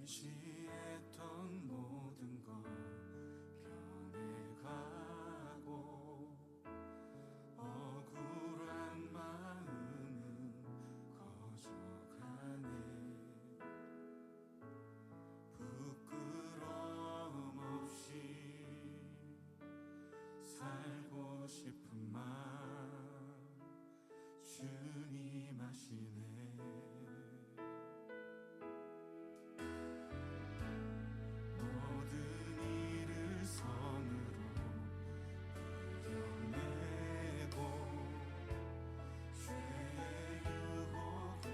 의지했던 모든 것 변해가고 억울한 마음은 커져가네. 부끄러움 없이 살고 싶은 마음 주님 아시네. 모든 일을 선으로 이겨내고 죄의 유혹을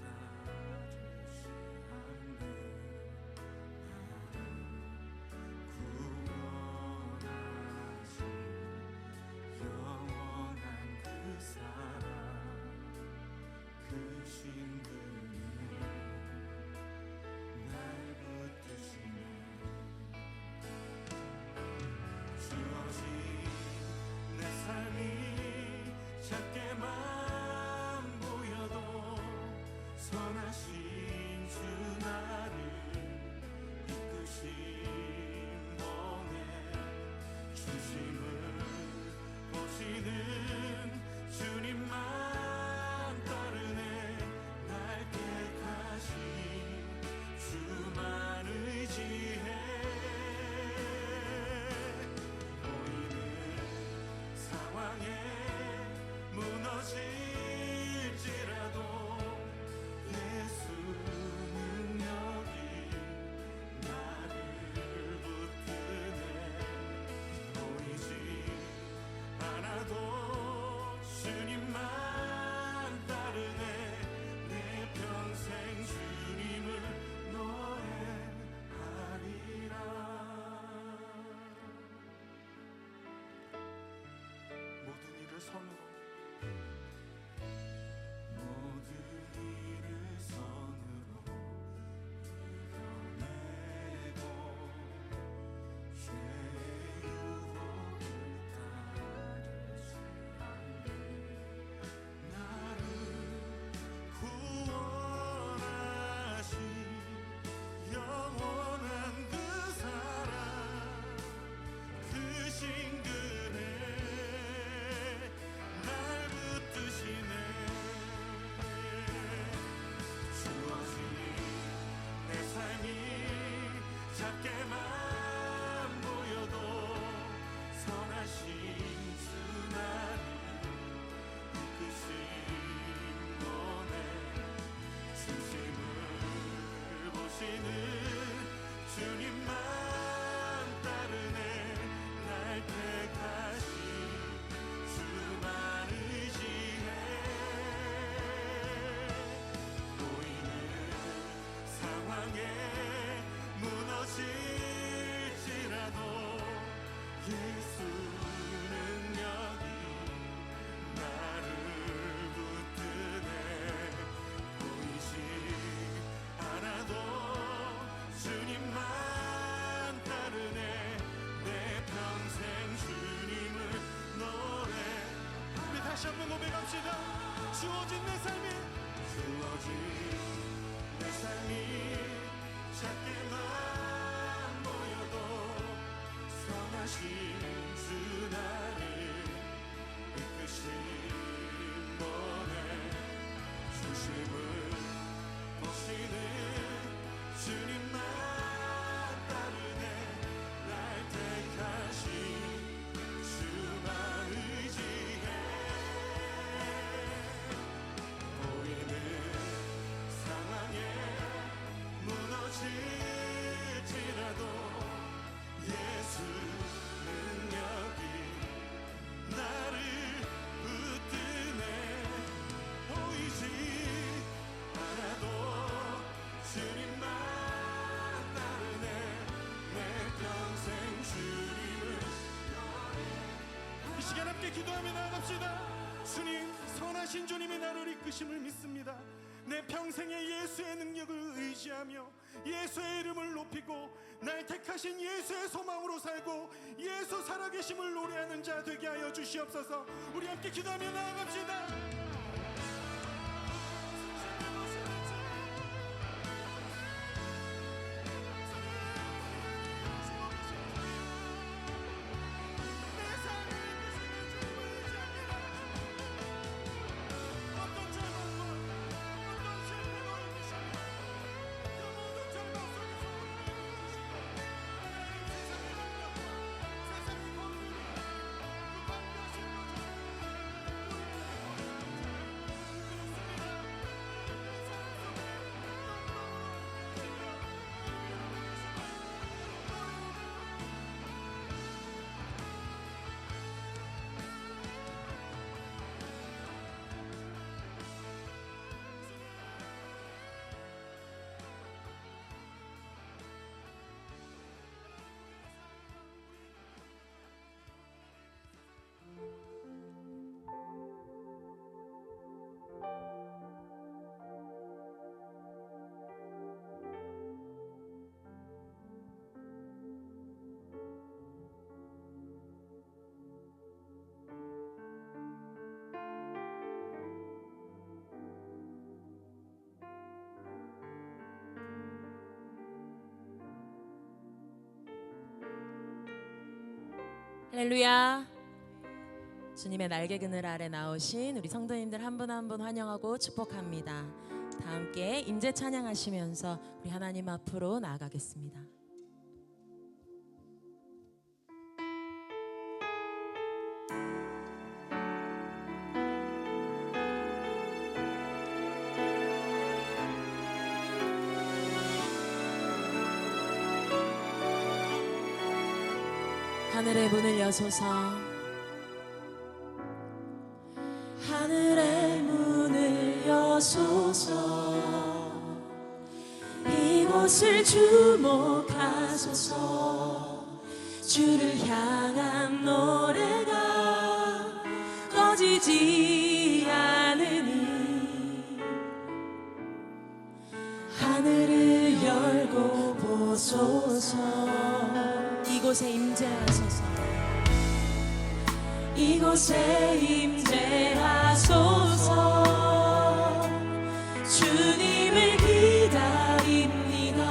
따르지 않네. 나를 구원하신 영원한 그 사랑, 그 신분이 날 붙드시네. 주어진 내 삶이 작게만 보여도 선하신 주 나를 이끄신 몸에 중심을 보시는 주님만 따르네. 날 택하신 주만 의지해. 보이는 상황에 무너질지라도 예수 능력이 나를 붙드네. 보이지 않아도 주님만 따르네. 내 평생 주님을 노래하리라. 모든 일을 선으로 모든 일을 선으로 이겨내고 죄의 유혹을 따르지 않네. 나를 구원하신 영원한 그 사랑, 그 신근에 날 붙드시네. 주어진 내 삶이 작게만 보여도 선하신 주 나를 이끄신 몸에 중심을 보시는 주님만 따르네. 날 택하신 주만 의지해. 보이는 상황에 무너질지라도 예수 능력이 나를 붙드네. 보이지 않아도 주님만 따르네. 내 평생 주님을 노래. 우리 다시 한번 고백합시다. 주어진 내 삶이 작게만 보여도 선하신 주 나를 이끄신 몸에 중심을 보시는 주님만 따르네. 날 택하신 주만 의지해. 보이는 상황에 무너질지라도 예수 능력이 나를 붙드네. 보이지 않아도 주님만 따르네. 내 평생 주님을 노래. 이 시간 함께 기도하며 나아갑시다. 주님, 선하신 주님이 나를 이끄심을 믿습니다. 내 평생에 예수의 능력을 의지하며 예수의 이름을 높이고 날 택하신 예수의 소망으로 살고 예수 살아계심을 노래하는 자 되게 하여 주시옵소서. 우리 함께 기도하며 나아갑시다. 할렐루야. 주님의 날개 그늘 아래 나오신 우리 성도님들 한 분 한 분 환영하고 축복합니다. 다 함께 임재 찬양하시면서 우리 하나님 앞으로 나아가겠습니다. 하늘의 문을 여소서. 하늘의 문을 여소서. 이곳을 주목하소서. 주를 향한 노래가 꺼지지 않으니 하늘을 열고 보소서. 이곳에 임재하소서. 이곳에 임재하소서. 주님을 기다립니다.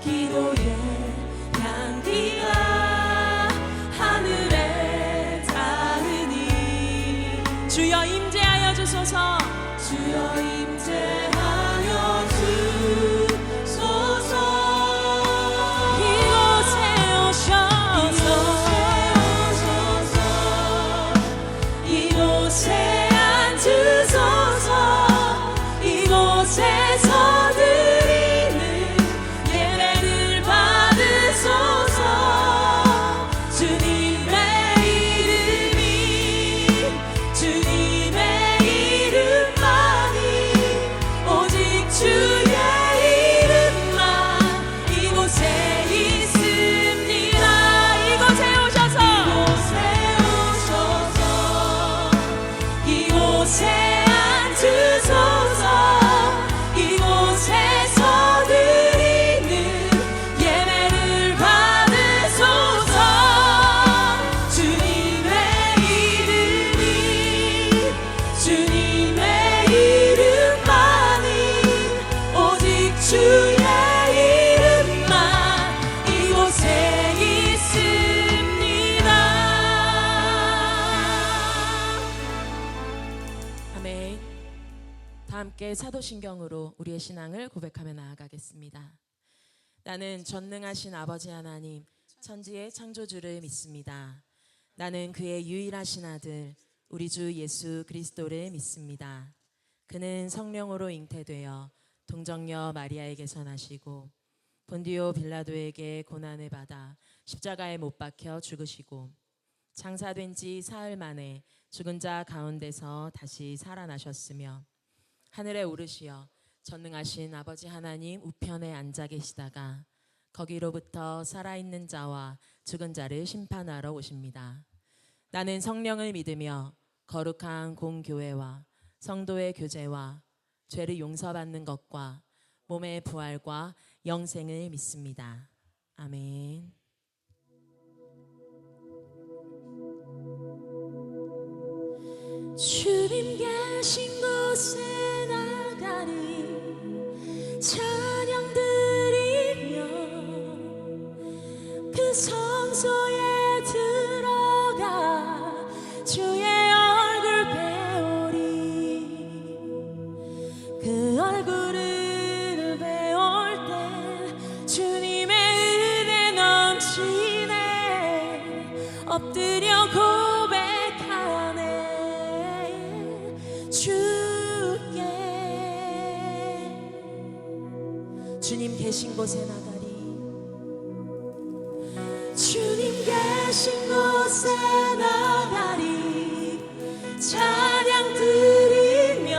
기도의 향기가 하늘에 닿으니 주여 임재하여 주소서. 주여 임재하여 주소서. 이곳에서 드리는 예배를 받으소서. 주님의 이름이 주님의 이름만이 오직 주의 이름만 이곳에 있습니다. 이곳에 오셔서 이곳에 앉으소서. 이곳에서 드리는 예배를 받으소서. 주님의 이름이 주님의 이름만이 오직 주의 이름만 이곳에 있습니다. 아멘. 다 함께 사도신경으로 우리의 신앙을 고백하며 나아가겠습니다. 나는 전능하신 아버지 하나님 천지의 창조주를 믿습니다. 나는 그의 유일하신 아들 우리 주 예수 그리스도를 믿습니다. 그는 성령으로 잉태되어 동정녀 마리아에게서 나시고 본디오 빌라도에게 고난을 받아 십자가에 못 박혀 죽으시고 장사된 지 사흘 만에 죽은 자 가운데서 다시 살아나셨으며 하늘에 오르시어 전능하신 아버지 하나님 우편에 앉아 계시다가 거기로부터 살아있는 자와 죽은 자를 심판하러 오십니다. 나는 성령을 믿으며 거룩한 공교회와 성도의 교제와 죄를 용서받는 것과 몸의 부활과 영생을 믿습니다. 아멘. 주님 계신 곳에 나가리 찬양 드리며 그 성소에 들어가 주의 얼굴 배우리. 그 얼굴을 배울 때 주님의 은혜 넘치네. 엎드려 고백하네. 주께 주님 계신 곳에 나가리. 주님 계신 곳에 나가리 찬양 드리며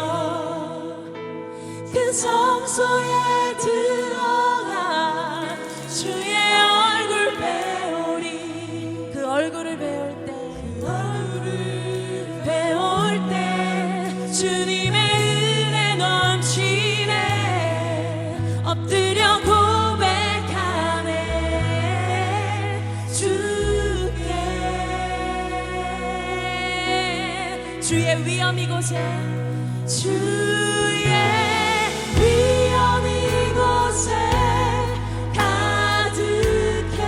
그 성소에 들어가 주의 얼굴 배우리. 그 얼굴을 배울 때 주님의 은혜 넘치네. 엎드려 고백하네. 주께 주의 위엄 이곳에 주의 위엄 이곳에 가득해.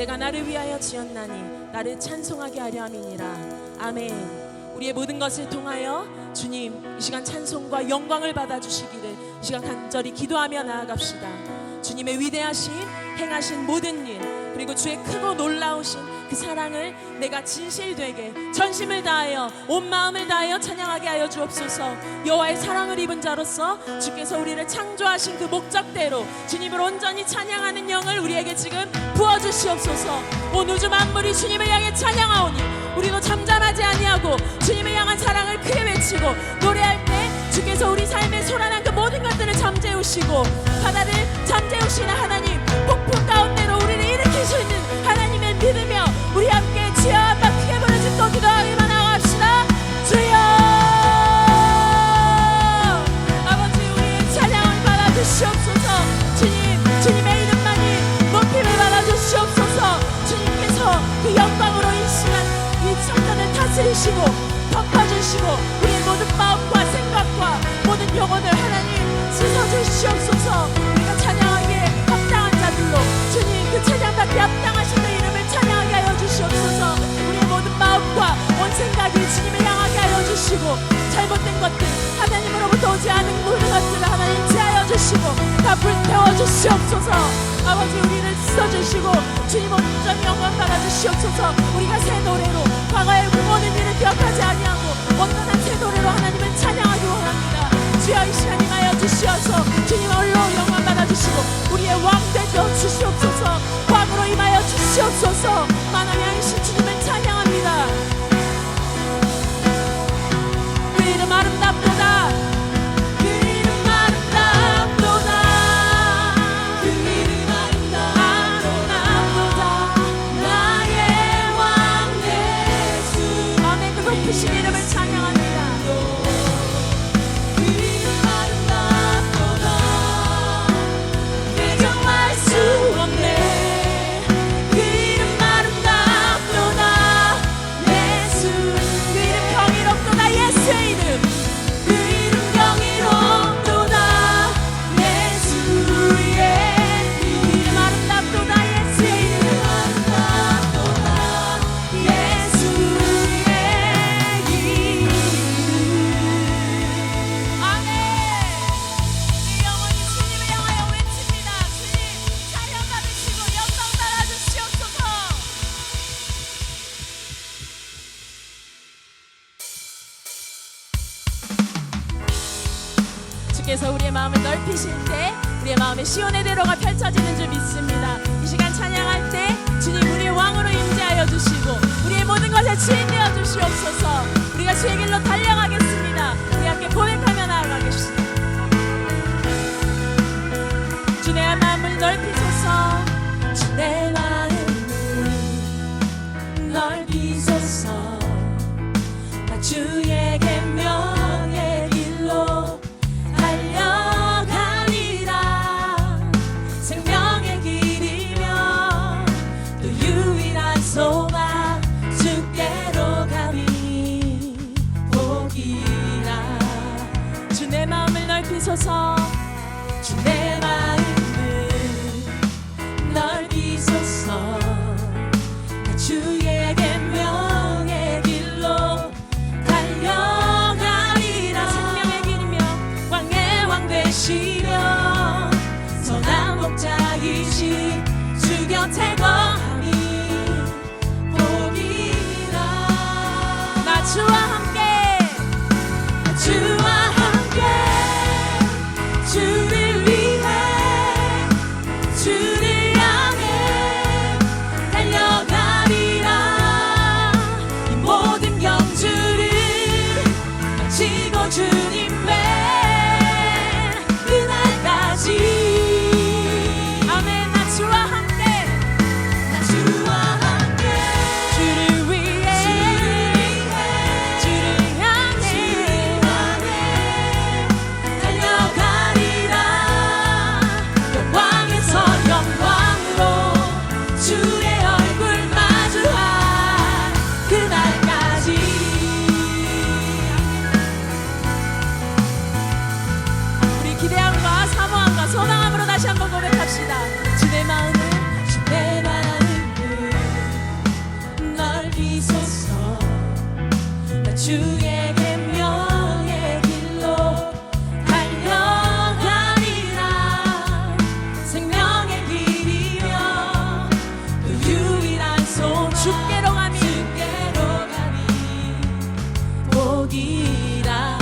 내가 나를 위하여 지었나니 나를 찬송하게 하려 함이니라. 아멘. 우리의 모든 것을 통하여 주님 이 시간 찬송과 영광을 받아주시기를 이 시간 간절히 기도하며 나아갑시다. 주님의 위대하신 행하신 모든 일, 그리고 주의 크고 놀라우신 그 사랑을 내가 진실되게 전심을 다하여 온 마음을 다하여 찬양하게 하여 주옵소서. 여호와의 사랑을 입은 자로서 주께서 우리를 창조하신 그 목적대로 주님을 온전히 찬양하는 영을 우리에게 지금 부어주시옵소서. 온 우주 만물이 주님을 향해 찬양하오니 우리도 잠잠하지 아니하고 주님을 향한 사랑을 크게 외치고 노래할 때 주께서 우리 삶에 소란한 그 모든 것들을 잠재우시고 바다를 잠재우시는 하나님, 폭풍 가운데로 우리를 일으키시는 하나님을 믿으며 우리 함께 주여 한번 크게 부르짖고 기도하기만 나갑시다. 주여 아버지, 우리의 찬양을 받아주시옵소서. 주님의 이름만이 높임을 받아주시옵소서. 주님께서 그 영광으로 이 시간 이 성전을 다스리시고 덮어주시고 우리의 모든 마음과 생각과 모든 영혼을 하나님 씻어주시옵소서. 우리가 찬양하기에 합당한 자들로 주님 그 찬양받기 합당하신 그 이름을 찬양하게 하여 주시옵소서. 우리의 모든 마음과 온 생각이 주님을 향하게 하여 주시고 잘못된 것들, 하나님으로부터 오지 않은 모든 것들을 하나님 제하여 주시고 다 불태워 주시옵소서. 아버지, 우리를 씻어주시고 주님 온전히 영광 받아주시옵소서. 우리가 새 노래로 과거의 그 모든 일을 기억하지 아니하고 온전한 새 노래로 하나님을 찬양하기 원합니다. 주여 이 시간 임하여 주시어서 주님 홀로 영광 받아주시고 우리의 왕 되어 주시옵소서. 왕으로 임하여 주시옵소서. 만왕의 왕이신 주님을 찬양합니다. 그 이름 아름답도다. 그 이름 아름답도다. 그 이름 아름답도다. 나의 왕 예수. 아멘. 그 높으신 이름을 찬양합니다. 주께서 우리의 마음을 넓히실 때 우리의 마음에 시온의 대로가 펼쳐지는 줄 믿습니다. 이 시간 찬양할 때 주님 우리의 왕으로 임재하여 주시고 우리의 모든 것에 주인 되어 주시옵소서. 우리가 주의 길로 달려가겠습니다. 우리 함께 고백하며 나아가겠습니다. 주 내 마음을 넓히소서. 주 내 마음을 넓히소서. 나 주의 계명의 길로 달려가리라. 생명의 길이며 또 유일한 소망 주께로 가리 보기라. 주 내 마음을 넓히소서. 주 내 마음을 넓히소서. 나 주의 계명의 길로 달려가리라. 생명의 길이며 왕의 왕 되시며 선한 목자이신 주 곁에 거하니 보기라. 나 주와 함께, 나 주와 함께 주를 위해 주를 향해 달려가리라. 이 모든 경주를 마치고 주님의 그날까지. 아멘. 나 주와 함께, 나 주와 함께 주를 위해 주의 계명의 길로 달려가리라. 생명의 길이여 그 유일한 소망 주께로 가니 복이라.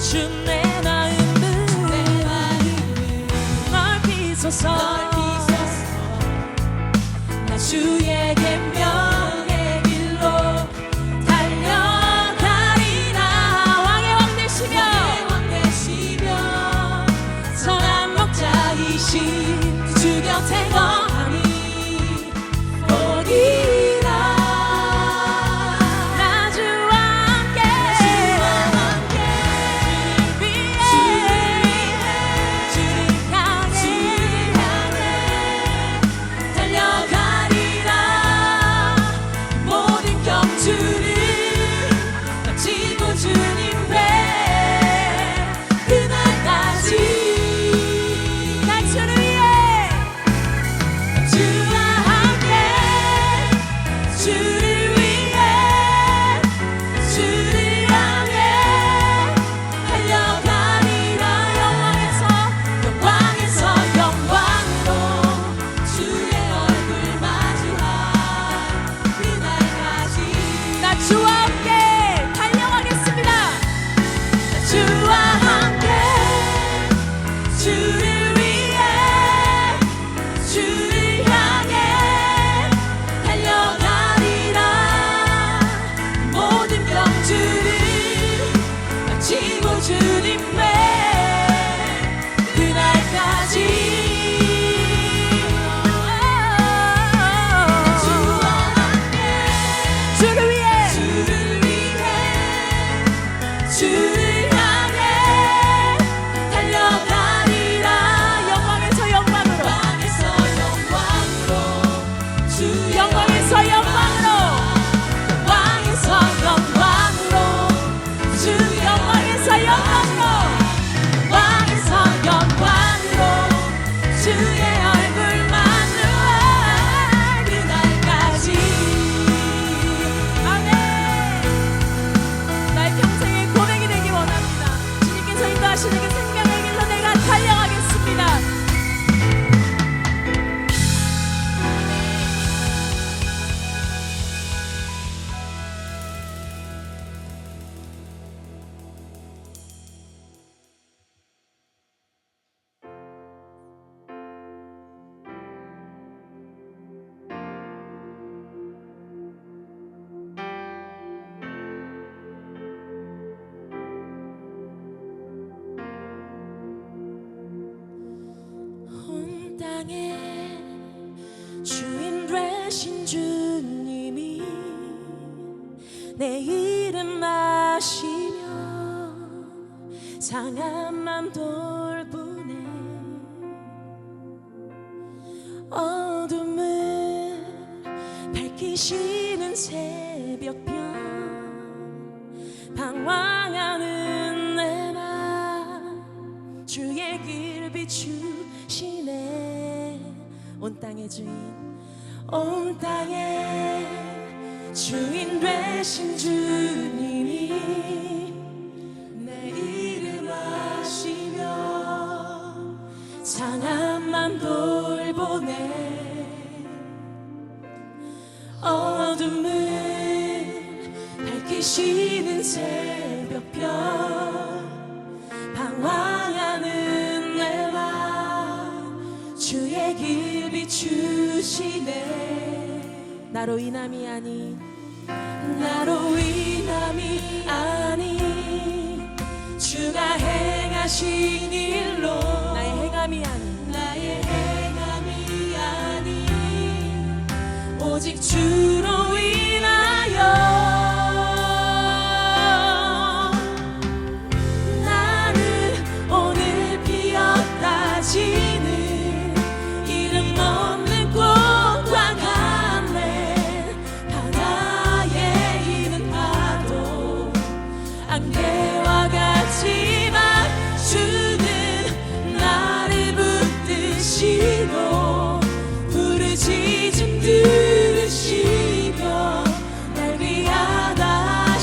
주 내 마음을 넓히소서. 나 주의 계명의 길로 달려가리라. 왕의 왕 되시며 선한 목자이신 주 곁에 거하니 복이라. 나 주와 함께 주를 향해 달려가리라. 모든 경주를 마치고 주님 배 그날까지 나 주를 위해 주와 함께 주를 위해 주를 향해 달려가리라. 영광에서 영광으로 주의 얼굴 맞이할 그날까지 나 주와 함께 달려가겠습니다. 나 주와 함께 주를 위해 주를 향해 달려가리라. 모든 병주를 마치고 주님의 그날까지 주와 함께 주를 위해 주를 향해 달려가리라. 영광에서 영광으로 주 영광에서 영광으로 주 영광에서 영광으로 주의 얼굴 만날 그날까지. 아멘. 나의 평생의 고백이 되기 원합니다. 주님께서 인도하시는 그 생명의 길로 내가 달려가겠습니다. 온 땅에 주인 되신 주님이 내 이름 아시며 상한 맘 돌보네. 어둠을 밝히시는 새벽별 방황하는 내 맘 주의 길 비추시네. 온 땅의 주인 온 땅의 주인 되신 주님이 내 이름 아시며 상한 맘 돌보네. 어둠을 밝히시는 새벽별 방황하는 내 맘 주의 길 비추시네. 나로 인함이 아닌 주가 행하신 일로 나의 행함이 아닌 오직 주로 인하여 나는 오늘 피었다 지는 이름 없는 꽃과 같네. 바다에 있는 파도 안개와 같지만 주는 나를 붙드시고 부르짖음 들으시며 날 위하다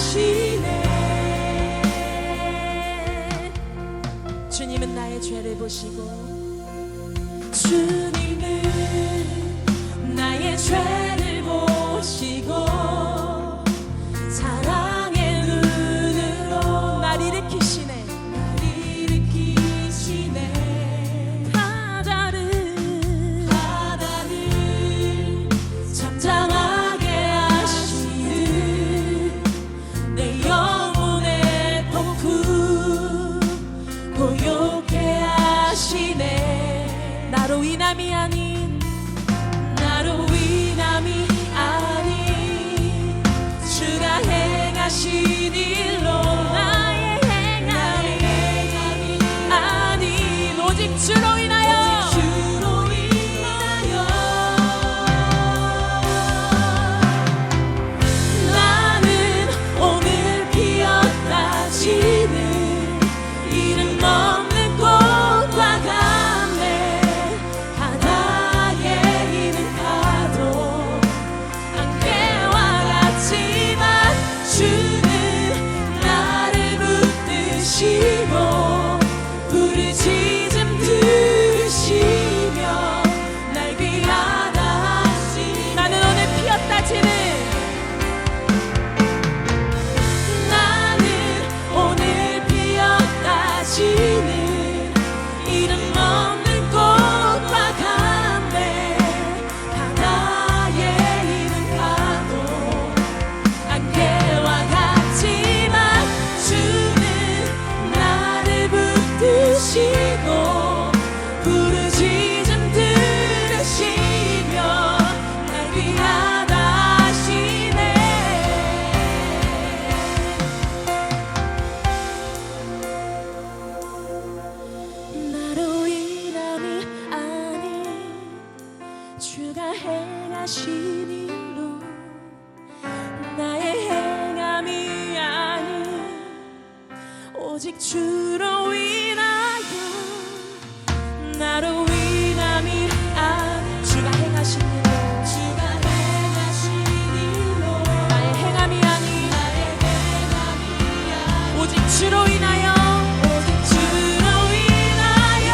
주로 인하여 오직 주로 인하여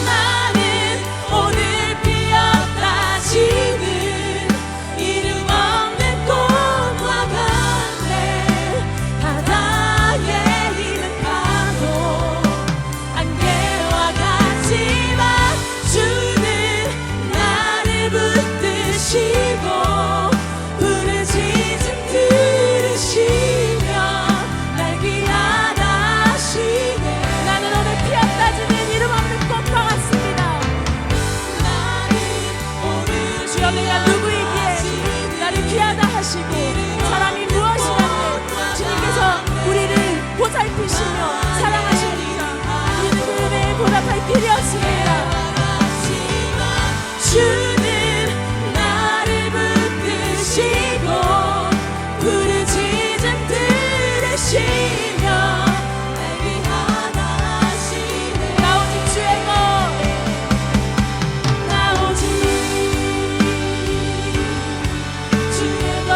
나는 오늘 피었다 지는 이름 없는 꽃과 같네. 바다에 있는 파도 안개와 같지만 주는 나를 붙드시고 부르짖음 들으시며 날 귀하다 하시네. 나는 오늘 피었다 지는 이름 없는 꽃과 같습니다. 나는 오늘 주여 내가 누구이기에 나를 귀하다 하시고 사람이 무엇이라는데 주님께서 우리를 보살피시며 사랑하십니까? 우리는 그 은혜에 보답할 필요 없습니다. 주는 나를 붙드시고 부르짖음 들으시며 날 귀하다 하시네. 나 오직 주의 것, 나 오직 주의 것,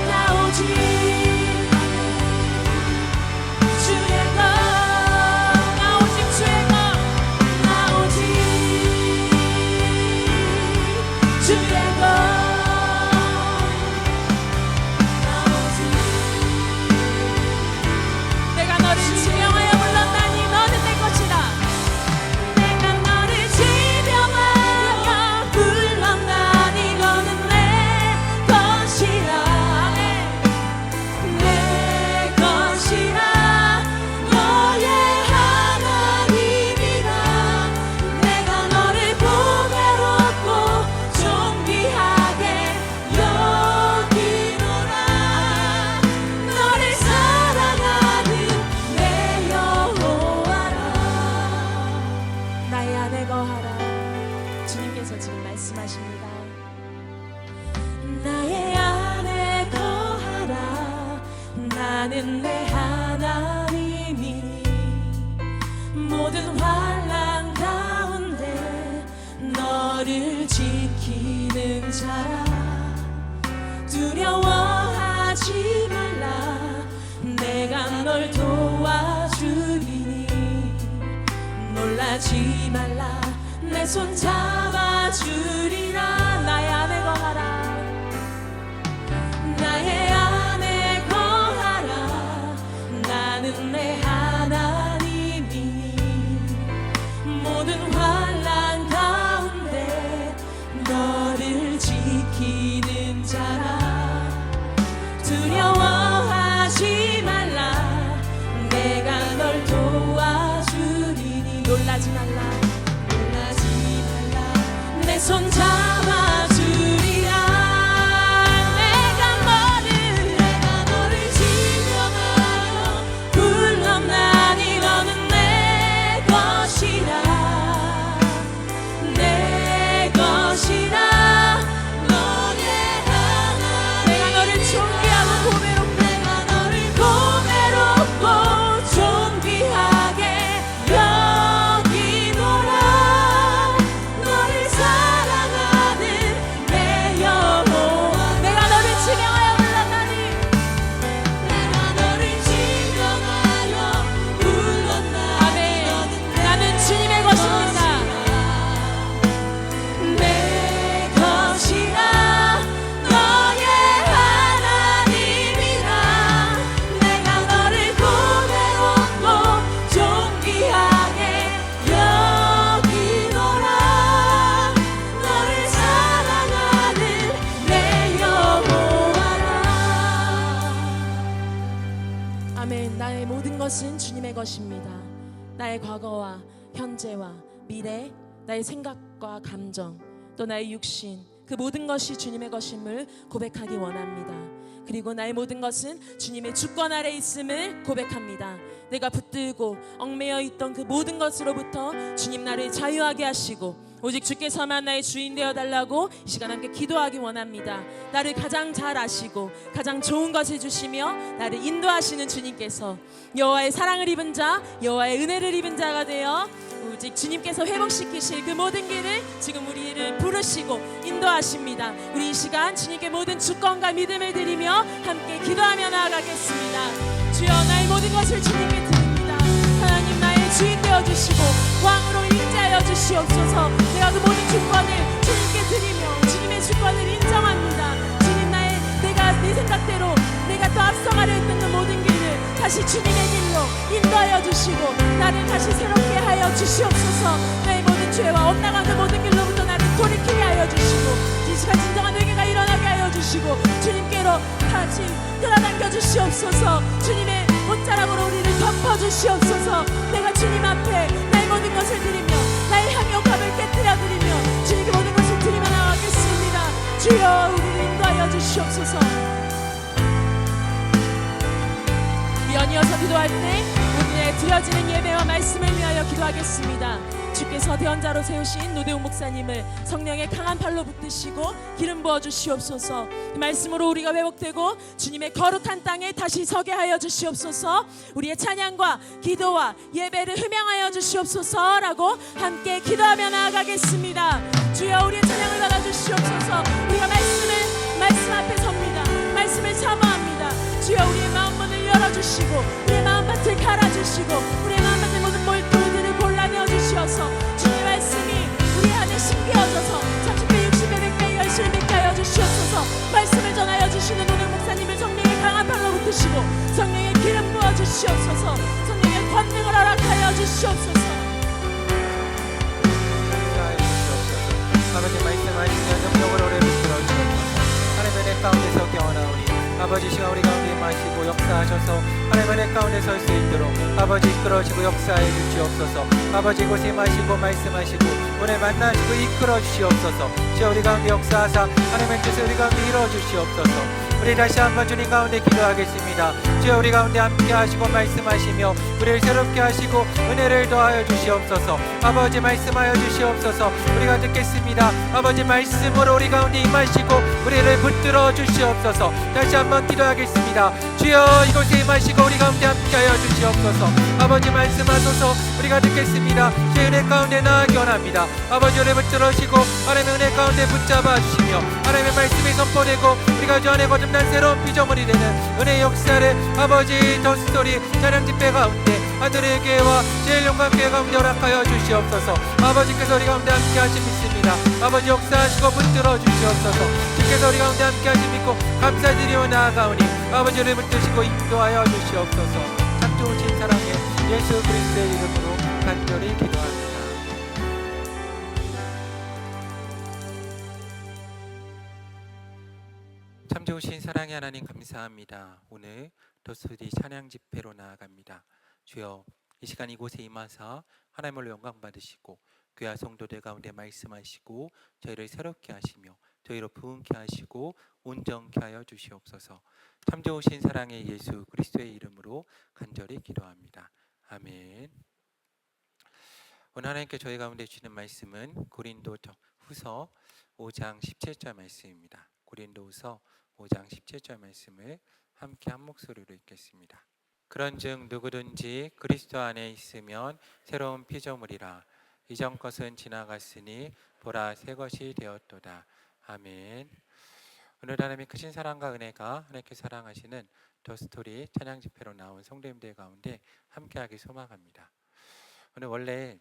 나 오직 주의 것, 나 오직 주의 것, 나 오직 주의 것, 나 오직. 내가 너를 지명하여 불렀나니 너는 내 것이다. 내가 너를 지명하여 불렀나니 너는 내 것이라. 내 것이라. 너의 하나님이라. 내가 너를 보배롭고 존귀하게 여기노라. 너를 사랑하는 내 여호와라. 나의 안에 거하라. 주님께서 지금 말씀하십니다. 나의 안에 거하라. 나는 내 하나님이니 모든 환난 가운데 너를 지키는 자라. 두려워하지 말라. 내가 널 도와주리니 놀라지 말라. 내 손 잡아주리라. 나의 안에 거하라. 나의 안에 거하라. 나는 내 하나님이니 모든 환난 가운데 너를 지키는 자라. 두려워하지 말라. 내가 널 도와주리니 놀라지 말라. 놀라지 말라. 내 손 잡아주리라. 내가 너를 지명하여 불렀나니 너는 내 것이라. 내 것이라. 너의 하나님. 내가 너를 존귀하고 보배롭고 내가 너를 보배롭고 존귀하게 여기노라. 너를 사랑하는 내 여호와. 내가 너를 지명하여 불렀나니 내가 너를 지명하여 불렀나니 아멘. 나는 주님의 것입니다. 내 것이라. 너의 하나님이라. 내가 너를 보배롭고 존귀하게 여기노라. 너를 사랑하는 내 여호와라. 아멘. 나의 모든 것은 주님의 것입니다. 나의 과거와 현재와 미래, 나의 생각과 감정, 또 나의 육신, 그 모든 것이 주님의 것임을 고백하기 원합니다. 그리고 나의 모든 것은 주님의 주권 아래 있음을 고백합니다. 내가 붙들고 얽매여 있던 그 모든 것으로부터 주님 나를 자유하게 하시고 오직 주께서만 나의 주인 되어달라고 이 시간 함께 기도하기 원합니다. 나를 가장 잘 아시고 가장 좋은 것을 주시며 나를 인도하시는 주님께서 여호와의 사랑을 입은 자, 여호와의 은혜를 입은 자가 되어 오직 주님께서 회복시키실 그 모든 길을 지금 우리를 부르시고 인도하십니다. 우리 이 시간 주님께 모든 주권과 믿음을 드리며 함께 기도하며 나아가겠습니다. 주여, 나의 모든 것을 주님께 드립니다. 하나님, 나의 주인 되어주시고 왕으로 임재하여 주시옵소서. 내가 그 모든 주권을 주님께 드리며 주님의 주권을 인정합니다. 주님, 내가 내 생각대로 내가 또 앞서가려 했던 그 모든 길을 다시 주님의 길로 인도하여 주시고 나를 다시 새롭게 하여 주시옵소서. 나의 모든 죄와 엇나가는 모든 길로부터 나를 돌이키게 하여 주시고 이 시간 진정한 회개가 일어나게 하여 주시고 주님께로 다시 끌어당겨 주시옵소서. 주님의 옷자락으로 우리를 덮어 주시옵소서. 내가 주님 앞에 나의 모든 것을 드리며 나의 향유감을 깨뜨려 드리며 주님께 모든 것을 드리며 나가겠습니다. 주여, 우리를 인도하여 주시옵소서. 우리 연이어서 기도할 때 오늘의 드려지는 예배와 말씀을 위하여 기도하겠습니다. 주께서 대언자로 세우신 노대웅 목사님을 성령의 강한 팔로 붙드시고 기름 부어 주시옵소서. 이 말씀으로 우리가 회복되고 주님의 거룩한 땅에 다시 서게 하여 주시옵소서. 우리의 찬양과 기도와 예배를 흠양하여 주시옵소서라고 함께 기도하며 나아가겠습니다. 주여, 우리의 찬양을 받아 주시옵소서. 우리가 말씀 앞에 섭니다. 말씀을 사모합니다. 주여, 우리의 마음 문을 열어주시고 우리의 마음밭을 갈아주시고 우리의 마음밭의 모든 돌들을 골라내어 주시어서 주님의 말씀이 우리 안에 심겨져서 30배, 60배, 100배 열심을 믿게 하여 주시옵소서. 말씀을 전하여 주시는 오늘 목사님을 성령의 강한 팔로 붙드시고 성령의 기름 부어 주시옵소서. 성령의 권능을 허락하여 주시옵소서. 아버지, 말씀하시면 영적으로 오래 붙들어 주옵소서. 하나님의 내 가운데서 깨어나오니 아버지, 시간 우리 가운데 임하시고 역사하셔서 하나님의 내 가운데 설 수 있도록 아버지 이끌어주시고 역사해 주시옵소서. 아버지, 이곳에 임하시고 말씀하시고 오늘 만나시고 이끌어 주시옵소서. 주여, 우리 가운데 역사하사 하나님의 뜻을 우리 가운데 이루어 주시옵소서. 우리 다시 한번 주님 가운데 기도하겠습니다. 주여, 우리 가운데 함께 하시고 말씀하시며 우리를 새롭게 하시고 은혜를 더하여 주시옵소서. 아버지, 말씀하여 주시옵소서. 우리가 듣겠습니다. 아버지, 말씀으로 우리 가운데 임하시고 우리를 붙들어 주시옵소서. 다시 한번 기도하겠습니다. 주여, 이곳에 임하시고 우리 가운데 함께 하여 주시옵소서. 아버지, 말씀하소서. 우리가 듣겠습니다. 주의 은혜 가운데 나아가기 원합니다. 아버지, 우리를 붙들으시고 하나님의 은혜 가운데 붙잡아 주시며 하나님의 말씀이 선포되고 우리가 주 안에 거듭난 새로운 피조물이 되는 은혜의 역사를 아버지 더스토리 찬양 집회 가운데 하늘의 교회와 제일 영광 교회 가운데 허락하여 주시옵소서. 아버지께서 우리 가운데 함께 하심 믿습니다. 아버지, 역사하시고 붙들어 주시옵소서. 주께서 우리 가운데 함께 하심 믿고 감사드리며 나아가오니 아버지를 붙드시고 인도하여 주시옵소서. 참 좋으신 사랑의 예수 그리스도의 이름으로 간절히 기도합니다. 참 좋으신 사랑의 하나님, 감사합니다. 오늘 더스토리 찬양 집회로 나아갑니다. 주여, 이 시간 이곳에 임하사 하나님을 영광 받으시고 교회 성도들 가운데 말씀하시고 저희를 새롭게 하시며 저희로 부흥케 하시고 온전케 하여 주시옵소서. 참 좋으신 사랑의 예수 그리스도의 이름으로 간절히 기도합니다. 아멘. 오늘 하나님께 저희 가운데 주시는 말씀은 고린도후서 5장 17절 말씀입니다. 고린도후서 5장 17절 말씀을 함께 한 목소리로 읽겠습니다. 그런즉 누구든지 그리스도 안에 있으면 새로운 피조물이라. 이전 것은 지나갔으니 보라, 새 것이 되었도다. 아멘. 오늘 하나님의 크신 사랑과 은혜가 하나님께 사랑하시는 더스토리 찬양 집회로 나온 성도님들 가운데 함께하기 소망합니다. 오늘 원래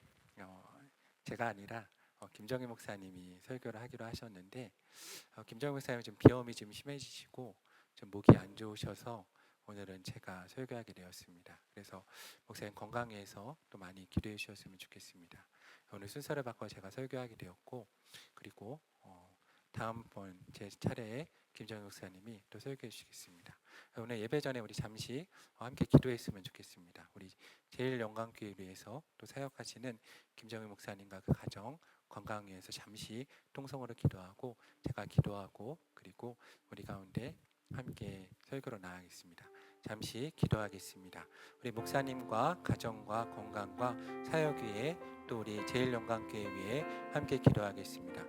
제가 아니라 김정희 목사님이 설교를 하기로 하셨는데 김정희 목사님은 좀 비염이 좀 심해지시고 좀 목이 안 좋으셔서 오늘은 제가 설교하게 되었습니다. 그래서 목사님 건강해서 또 많이 기도해 주셨으면 좋겠습니다. 오늘 순서를 바꿔 제가 설교하게 되었고, 그리고 다음번 제 차례에 김정희 목사님이 또 설교해 주시겠습니다. 오늘 예배 전에 우리 잠시 함께 기도했으면 좋겠습니다. 우리 제일 영광교회를 위해서 또 사역하시는 김정희 목사님과 그 가정 건강 위해서 잠시 통성으로 기도하고 제가 기도하고 그리고 우리 가운데 함께 설교로 나아가겠습니다. 잠시 기도하겠습니다. 우리 목사님과 가정과 건강과 사역 위에 또 우리 제일 영광교회 위에 함께 기도하겠습니다.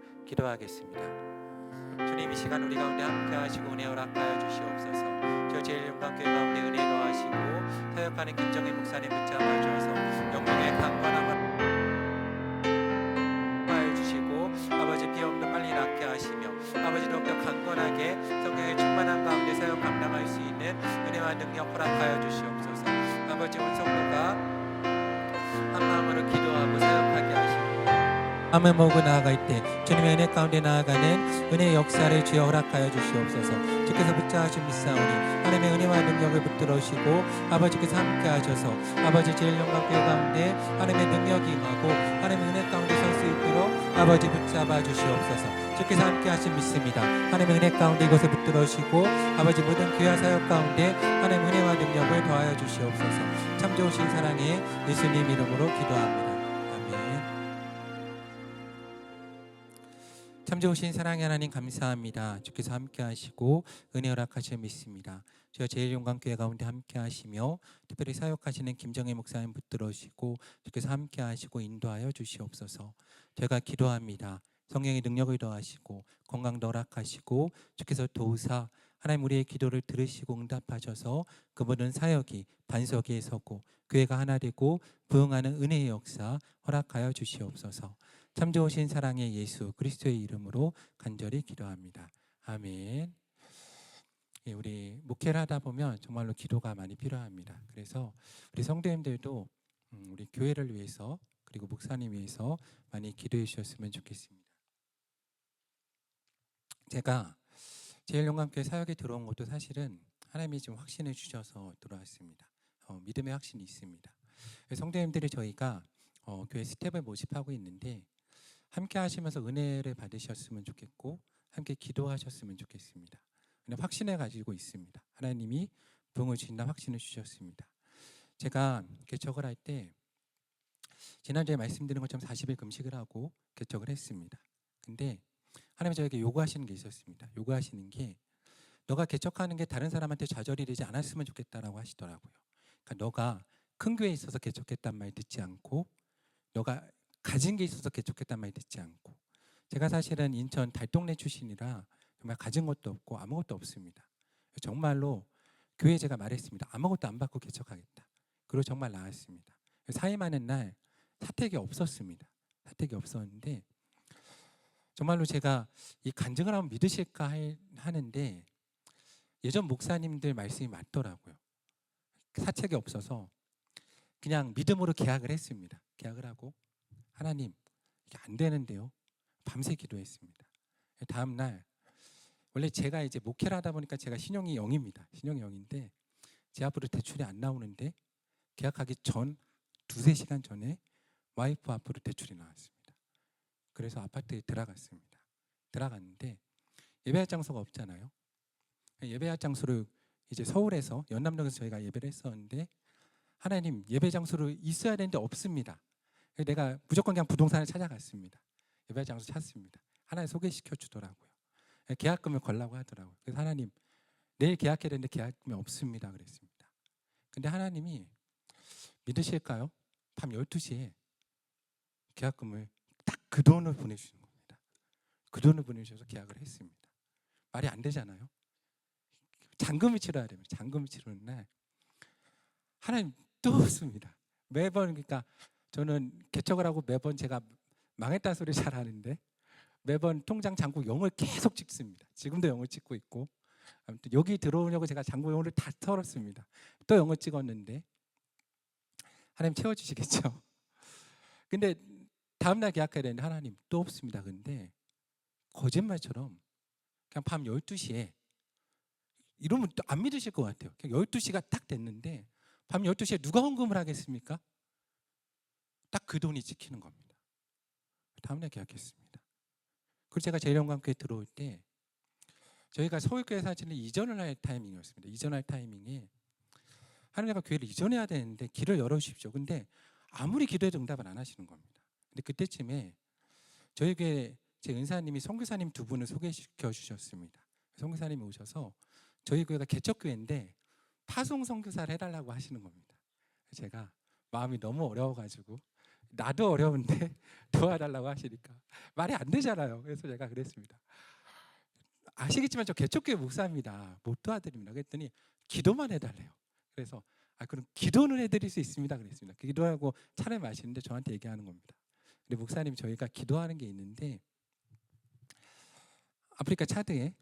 주님, 이 시간 우리 가운데 함께 하시고 은혜 허락하여 주시옵소서. 저 제일 영광교회 가운데 은혜 더하시고 사역하는 김정희 목사님 붙잡아 주셔서 영광의 강건함을 은혜와 능력 허락하여 주시옵소서. 아버지 온 성도가 한 마음으로 기도하고 사역하게 하시고 마음을 모으고 나아갈 때 주님의 은혜 가운데 나아가는 은혜의 역사를 주여 허락하여 주시옵소서. 주께서 붙잡으신 믿사오니 하나님의 은혜와 능력을 붙들으시고 아버지께서 함께 하셔서 아버지 제일 영광교회 가운데 하나님의 능력이 임하고 하나님의 은혜 가운데 설 수 있도록 아버지 붙잡아 주시옵소서. 주께서 함께 하신 믿습니다. 하나님의 은혜 가운데 이곳에 붙들으시고 아버지 모든 교회 사역 가운데 하나님의 은혜와 능력을 더하여 주시옵소서. 참 좋으신 사랑의 예수님 이름으로 기도합니다. 참 좋으신 사랑의 하나님 감사합니다. 주께서 함께 하시고 은혜 허락하시며 믿습니다. 주여 제일용광교회 가운데 함께 하시며 특별히 사역하시는 김정혜 목사님 붙들으시고 주께서 함께 하시고 인도하여 주시옵소서. 제가 기도합니다. 성령의 능력을 더하시고 건강도 허락하시고 주께서 도우사 하나님 우리의 기도를 들으시고 응답하셔서 그 모든 사역이 반석에 서고 교회가 하나 되고 부흥하는 은혜의 역사 허락하여 주시옵소서. 참 좋으신 사랑의 예수 그리스도의 이름으로 간절히 기도합니다. 아멘. 우리 목회를 하다 보면 정말로 기도가 많이 필요합니다. 그래서 우리 성도님들도 우리 교회를 위해서 그리고 목사님 위해서 많이 기도해 주셨으면 좋겠습니다. 제가 제일용광교회 사역에 들어온 것도 사실은 하나님이 좀 확신해 주셔서 들어왔습니다. 믿음의 확신이 있습니다. 성도님들이 저희가 교회 스텝을 모집하고 있는데 함께 하시면서 은혜를 받으셨으면 좋겠고 함께 기도하셨으면 좋겠습니다. 확신을 가지고 있습니다. 하나님이 부흥을 주신다 확신을 주셨습니다. 제가 개척을 할 때 지난주에 말씀드린 것처럼 40일 금식을 하고 개척을 했습니다. 근데 하나님이 저에게 요구하시는 게 있었습니다. 요구하시는 게 너가 개척하는 게 다른 사람한테 좌절이 되지 않았으면 좋겠다라고 하시더라고요. 그러니까 너가 큰 교회에 있어서 개척했단 말 듣지 않고 너가 가진 게 있어서 개척했단 말 듣지 않고 제가 사실은 인천 달동네 출신이라 정말 가진 것도 없고 아무것도 없습니다. 정말로 교회에 제가 말했습니다. 아무것도 안 받고 개척하겠다. 그리고 정말 나왔습니다. 사임하는 날 사택이 없었습니다. 사택이 없었는데 정말로 제가 이 간증을 하면 믿으실까 하는데 예전 목사님들 말씀이 맞더라고요. 사택이 없어서 그냥 믿음으로 계약을 했습니다. 계약을 하고 하나님 이게 안 되는데요. 밤새 기도했습니다. 다음 날 원래 제가 이제 목회를 하다 보니까 제가 신용이 0입니다. 신용이 0인데 제 앞으로 대출이 안 나오는데 계약하기 전 두세 시간 전에 와이프 앞으로 대출이 나왔습니다. 그래서 아파트에 들어갔습니다. 들어갔는데 예배할 장소가 없잖아요. 예배할 장소를 이제 서울에서 연남동에서 저희가 예배를 했었는데 하나님 예배 장소를 있어야 되는데 없습니다. 내가 무조건 그냥 부동산을 찾아갔습니다. 예배 장소 찾습니다. 하나님 소개시켜 주더라고요. 계약금을 걸라고 하더라고요. 그래서 하나님 내일 계약해야 되는데 계약금이 없습니다. 그랬습니다. 근데 하나님이 믿으실까요? 밤 12시에 계약금을 딱 그 돈을 보내주시는 겁니다. 그 돈을 보내주셔서 계약을 했습니다. 말이 안 되잖아요. 잔금을 치러야 됩니다. 잔금을 치르는 날 하나님 또 없습니다. 매번 그러니까 저는 개척을 하고 매번 제가 망했다는 소리 잘 하는데 매번 통장 잔고 0을 계속 찍습니다. 지금도 0을 찍고 있고 아무튼 여기 들어오려고 제가 잔고 0을 다 털었습니다. 또 0을 찍었는데 하나님 채워주시겠죠. 근데 다음날 계약해야 되는데 하나님 또 없습니다. 근데 거짓말처럼 그냥 밤 12시에 이러면 또 안 믿으실 것 같아요. 그냥 12시가 딱 됐는데 밤 12시에 누가 헌금을 하겠습니까? 딱 그 돈이 찍히는 겁니다. 다음날 계약했습니다. 그리고 제가 제일영광교회 들어올 때 저희가 서울교회 사진을 이전을 할 타이밍이었습니다. 이전할 타이밍에 하나님과 교회를 이전해야 되는데 길을 열어주십시오. 근데 아무리 기도해도 응답을 안 하시는 겁니다. 근데 그때쯤에 저희 교회 제 은사님이 선교사님 두 분을 소개시켜 주셨습니다. 선교사님이 오셔서 저희 교회가 개척교회인데 파송 선교사를 해달라고 하시는 겁니다. 제가 마음이 너무 어려워가지고 나도 어려운데 도와달라고 하시니까 말이 안 되잖아요. 그래서 제가 그랬습니다. 아시겠지만 저 개척교회 목사입니다. 못 도와드립니다. 그랬더니 기도만 해달래요. 그래서 그럼 기도는 해드릴 수 있습니다. 그랬습니다. 기도하고 차를 마시는데 저한테 얘기하는 겁니다. 근데 목사님 저희가 기도하는 게 있는데 아프리카 차드에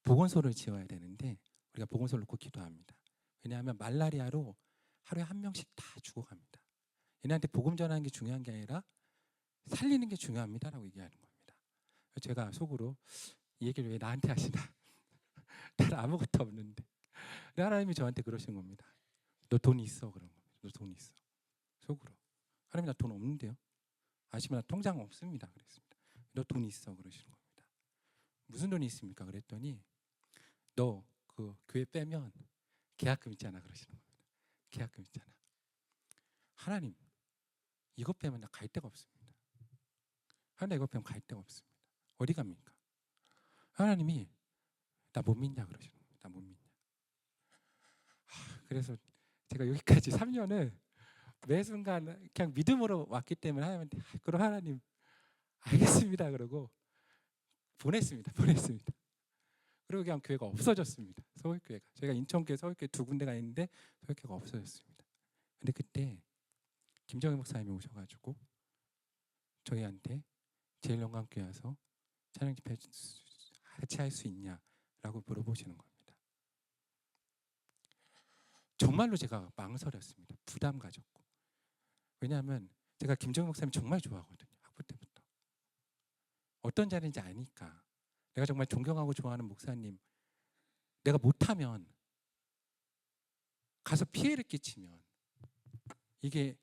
보건소를 지어야 되는데 우리가 보건소를 놓고 기도합니다. 왜냐하면 말라리아로 하루에 한 명씩 다 죽어갑니다. 얘네한테 복음 전하는 게 중요한 게 아니라 살리는 게 중요합니다라고 얘기하는 겁니다. 제가 속으로 이 얘기를 왜 나한테 하시나? 나는 아무것도 없는데. 근데 하나님이 저한테 그러신 겁니다. 너 돈 있어 그런 겁니다. 너 돈 있어. 속으로. 하나님 나 돈 없는데요. 아시면 나 통장 없습니다. 그랬습니다. 너 돈 있어 그러시는 겁니다. 무슨 돈이 있습니까? 그랬더니 너 그 교회 빼면 계약금 있잖아 그러시는 겁니다. 계약금 있잖아. 하나님 이거 빼면 나 갈 데가 없습니다. 하나님 이거 빼면 갈 데가 없습니다. 어디 갑니까? 하나님이 나 못 믿냐 그러시는 겁니다. 나 못 믿냐. 그래서 제가 여기까지 3년을 매 순간 그냥 믿음으로 왔기 때문에 하나님한테 그럼 하나님 알겠습니다 그러고 보냈습니다. 그리고 그냥 교회가 없어졌습니다. 서울교회가. 저희가 인천교회, 서울교회 두 군데가 있는데 서울교회가 없어졌습니다. 근데 그때 김정희 목사님이 오셔가지고 저희한테 제일영광교회 와서 찬양 집회 같이 할 수 있냐라고 물어보시는 겁니다. 정말로 제가 망설였습니다. 부담 가졌고. 왜냐하면 제가 김정희 목사님 정말 좋아하거든요. 학부 때부터. 어떤 자리인지 아니까. 내가 정말 존경하고 좋아하는 목사님, 내가 못하면 가서 피해를 끼치면 이게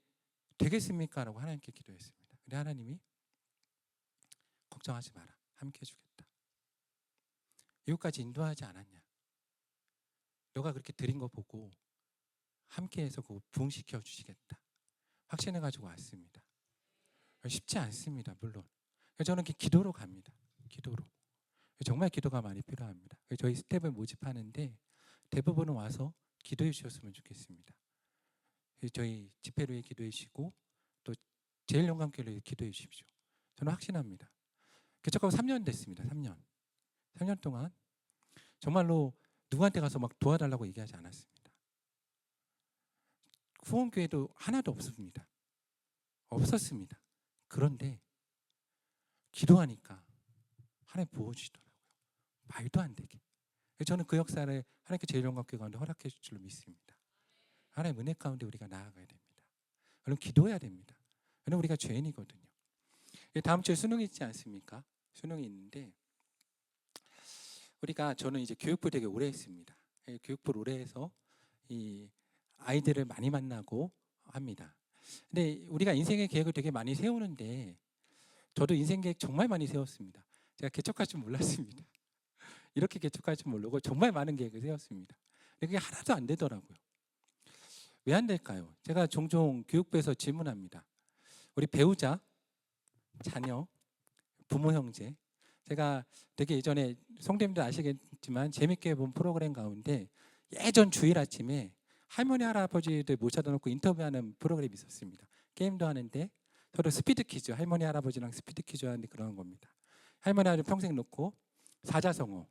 되겠습니까? 라고 하나님께 기도했습니다. 근데 하나님이 걱정하지 마라. 함께 해주겠다. 이것까지 인도하지 않았냐? 너가 그렇게 드린 거 보고 함께해서 그거 부흥시켜 주시겠다. 확신해가지고 왔습니다. 쉽지 않습니다. 물론. 저는 이렇게 기도로 갑니다. 기도로. 정말 기도가 많이 필요합니다. 저희 스텝을 모집하는데 대부분은 와서 기도해 주셨으면 좋겠습니다. 저희 집회를 위해 기도해 주시고 또 제일영광교회를 위해 기도해 주십시오. 저는 확신합니다. 개척하고 3년 됐습니다. 3년 동안 정말로 누구한테 가서 막 도와달라고 얘기하지 않았습니다. 후원교회도 하나도 없습니다. 없었습니다. 그런데 기도하니까 하나님 부어주시더라고요. 말도 안 되게. 저는 그 역사를 하나님께 제일영광교회 가운데 허락해 줄 줄로 믿습니다. 하나님 은혜 가운데 우리가 나아가야 됩니다. 여러분 기도해야 됩니다. 왜냐면 우리가 죄인이거든요. 다음 주에 수능이 있지 않습니까? 수능이 있는데 저는 이제 교육부 되게 오래 했습니다. 교육부를 오래 해서 이 아이들을 많이 만나고 합니다. 근데 우리가 인생의 계획을 되게 많이 세우는데 저도 인생 계획 정말 많이 세웠습니다. 제가 개척할 줄 몰랐습니다. 이렇게 개척할 줄 모르고 정말 많은 계획을 세웠습니다. 근데 그게 하나도 안 되더라고요. 왜 안 될까요? 제가 종종 교육부에서 질문합니다. 우리 배우자, 자녀, 부모, 형제. 제가 되게 예전에 성도님들 아시겠지만 재밌게 본 프로그램 가운데 예전 주일 아침에 할머니 할아버지들 모셔다 놓고 인터뷰하는 프로그램이 있었습니다. 게임도 하는데 서로 스피드 퀴즈, 할머니 할아버지랑 스피드 퀴즈 하는데 그런 겁니다. 할머니 할아버지 평생 놓고 사자성어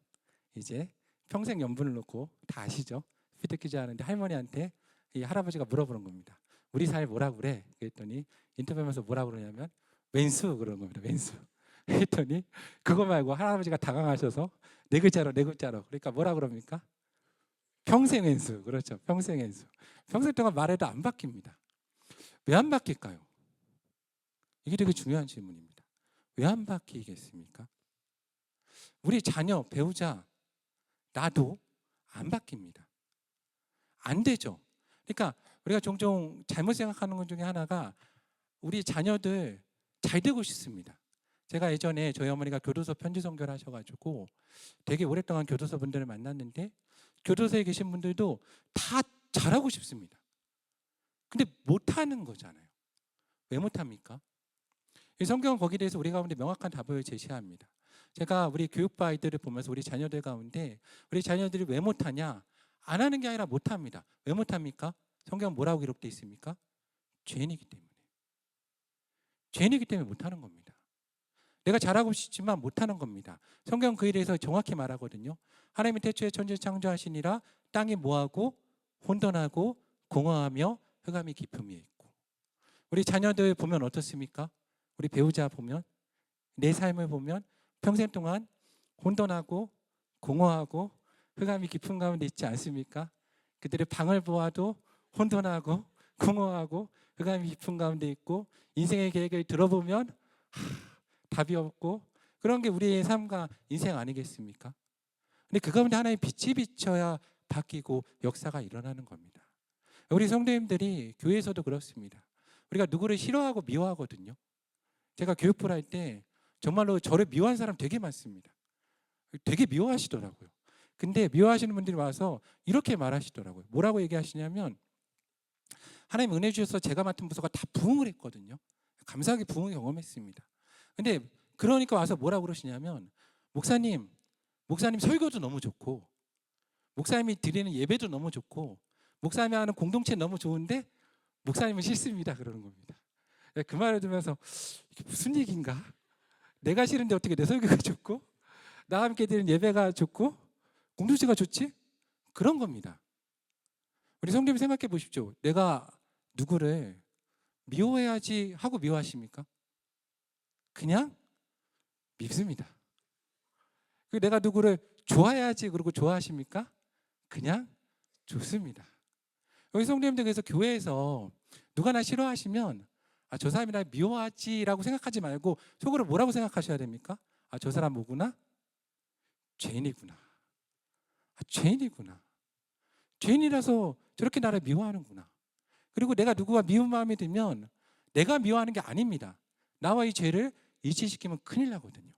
이제 평생 연분을 놓고 다 아시죠? 스피드 퀴즈 하는데 할머니한테 이 할아버지가 물어보는 겁니다. 우리 사회 뭐라고 그래? 그랬더니 인터뷰하면서 뭐라고 그러냐면 왼수 그러는 겁니다. 왼수. 그랬더니 그거 말고 할아버지가 당황하셔서 네 글자로 그러니까 뭐라 그럽니까? 평생 왼수. 그렇죠. 평생 왼수. 평생 동안 말해도 안 바뀝니다. 왜 안 바뀔까요? 이게 되게 중요한 질문입니다. 왜 안 바뀌겠습니까? 우리 자녀, 배우자, 나도 안 바뀝니다. 안 되죠. 그러니까 우리가 종종 잘못 생각하는 것 중에 하나가 우리 자녀들 잘 되고 싶습니다. 제가 예전에 저희 어머니가 교도소 편지 선교를 하셔가지고 되게 오랫동안 교도소 분들을 만났는데 교도소에 계신 분들도 다 잘하고 싶습니다. 근데 못하는 거잖아요. 왜 못합니까? 이 성경은 거기에 대해서 우리 가운데 명확한 답을 제시합니다. 제가 우리 교육부 아이들을 보면서 우리 자녀들 가운데 우리 자녀들이 왜 못하냐? 안 하는 게 아니라 못합니다. 왜 못합니까? 성경은 뭐라고 기록되어 있습니까? 죄인이기 때문에. 죄인이기 때문에 못하는 겁니다. 내가 잘하고 싶지만 못하는 겁니다. 성경은 그에 대해서 정확히 말하거든요. 하나님이 태초에 천지를 창조하시니라 땅이 뭐하고 혼돈하고 공허하며 흑암이 깊음이 있고. 우리 자녀들 보면 어떻습니까? 우리 배우자 보면 내 삶을 보면 평생 동안 혼돈하고 공허하고 흑암이 깊은 가운데 있지 않습니까? 그들의 방을 보아도 혼돈하고 공허하고 흑암이 깊은 가운데 있고 인생의 계획을 들어보면 답이 없고 그런 게 우리의 삶과 인생 아니겠습니까? 근데 그 가운데 하나의 빛이 비쳐야 바뀌고 역사가 일어나는 겁니다. 우리 성도님들이 교회에서도 그렇습니다. 우리가 누구를 싫어하고 미워하거든요. 제가 교육부를 할 때 정말로 저를 미워하는 사람 되게 많습니다. 되게 미워하시더라고요. 근데 미워하시는 분들이 와서 이렇게 말하시더라고요. 뭐라고 얘기하시냐면 하나님 은혜 주셔서 제가 맡은 부서가 다 부흥을 했거든요. 감사하게 부흥을 경험했습니다. 근데 그러니까 와서 뭐라고 그러시냐면 목사님 설교도 너무 좋고 목사님이 드리는 예배도 너무 좋고 목사님이 하는 공동체 너무 좋은데 목사님은 싫습니다. 그러는 겁니다. 그 말을 들으면서 이게 무슨 얘기인가? 내가 싫은데 어떻게 내 설교가 좋고 나와 함께 드리는 예배가 좋고 공동체가 좋지? 그런 겁니다. 우리 성도님 생각해 보십시오. 내가 누구를 미워해야지 하고 미워하십니까? 그냥 밉습니다. 내가 누구를 좋아해야지 그러고 좋아하십니까? 그냥 좋습니다. 여기 성도님들 그래서 교회에서 누가 나 싫어하시면 저 사람이 나 미워하지라고 생각하지 말고 속으로 뭐라고 생각하셔야 됩니까? 저 사람 뭐구나? 죄인이구나. 죄인이구나. 죄인이라서 저렇게 나를 미워하는구나. 그리고 내가 누구와 미운 마음이 들면 내가 미워하는 게 아닙니다. 나와 이 죄를 일치시키면 큰일 나거든요.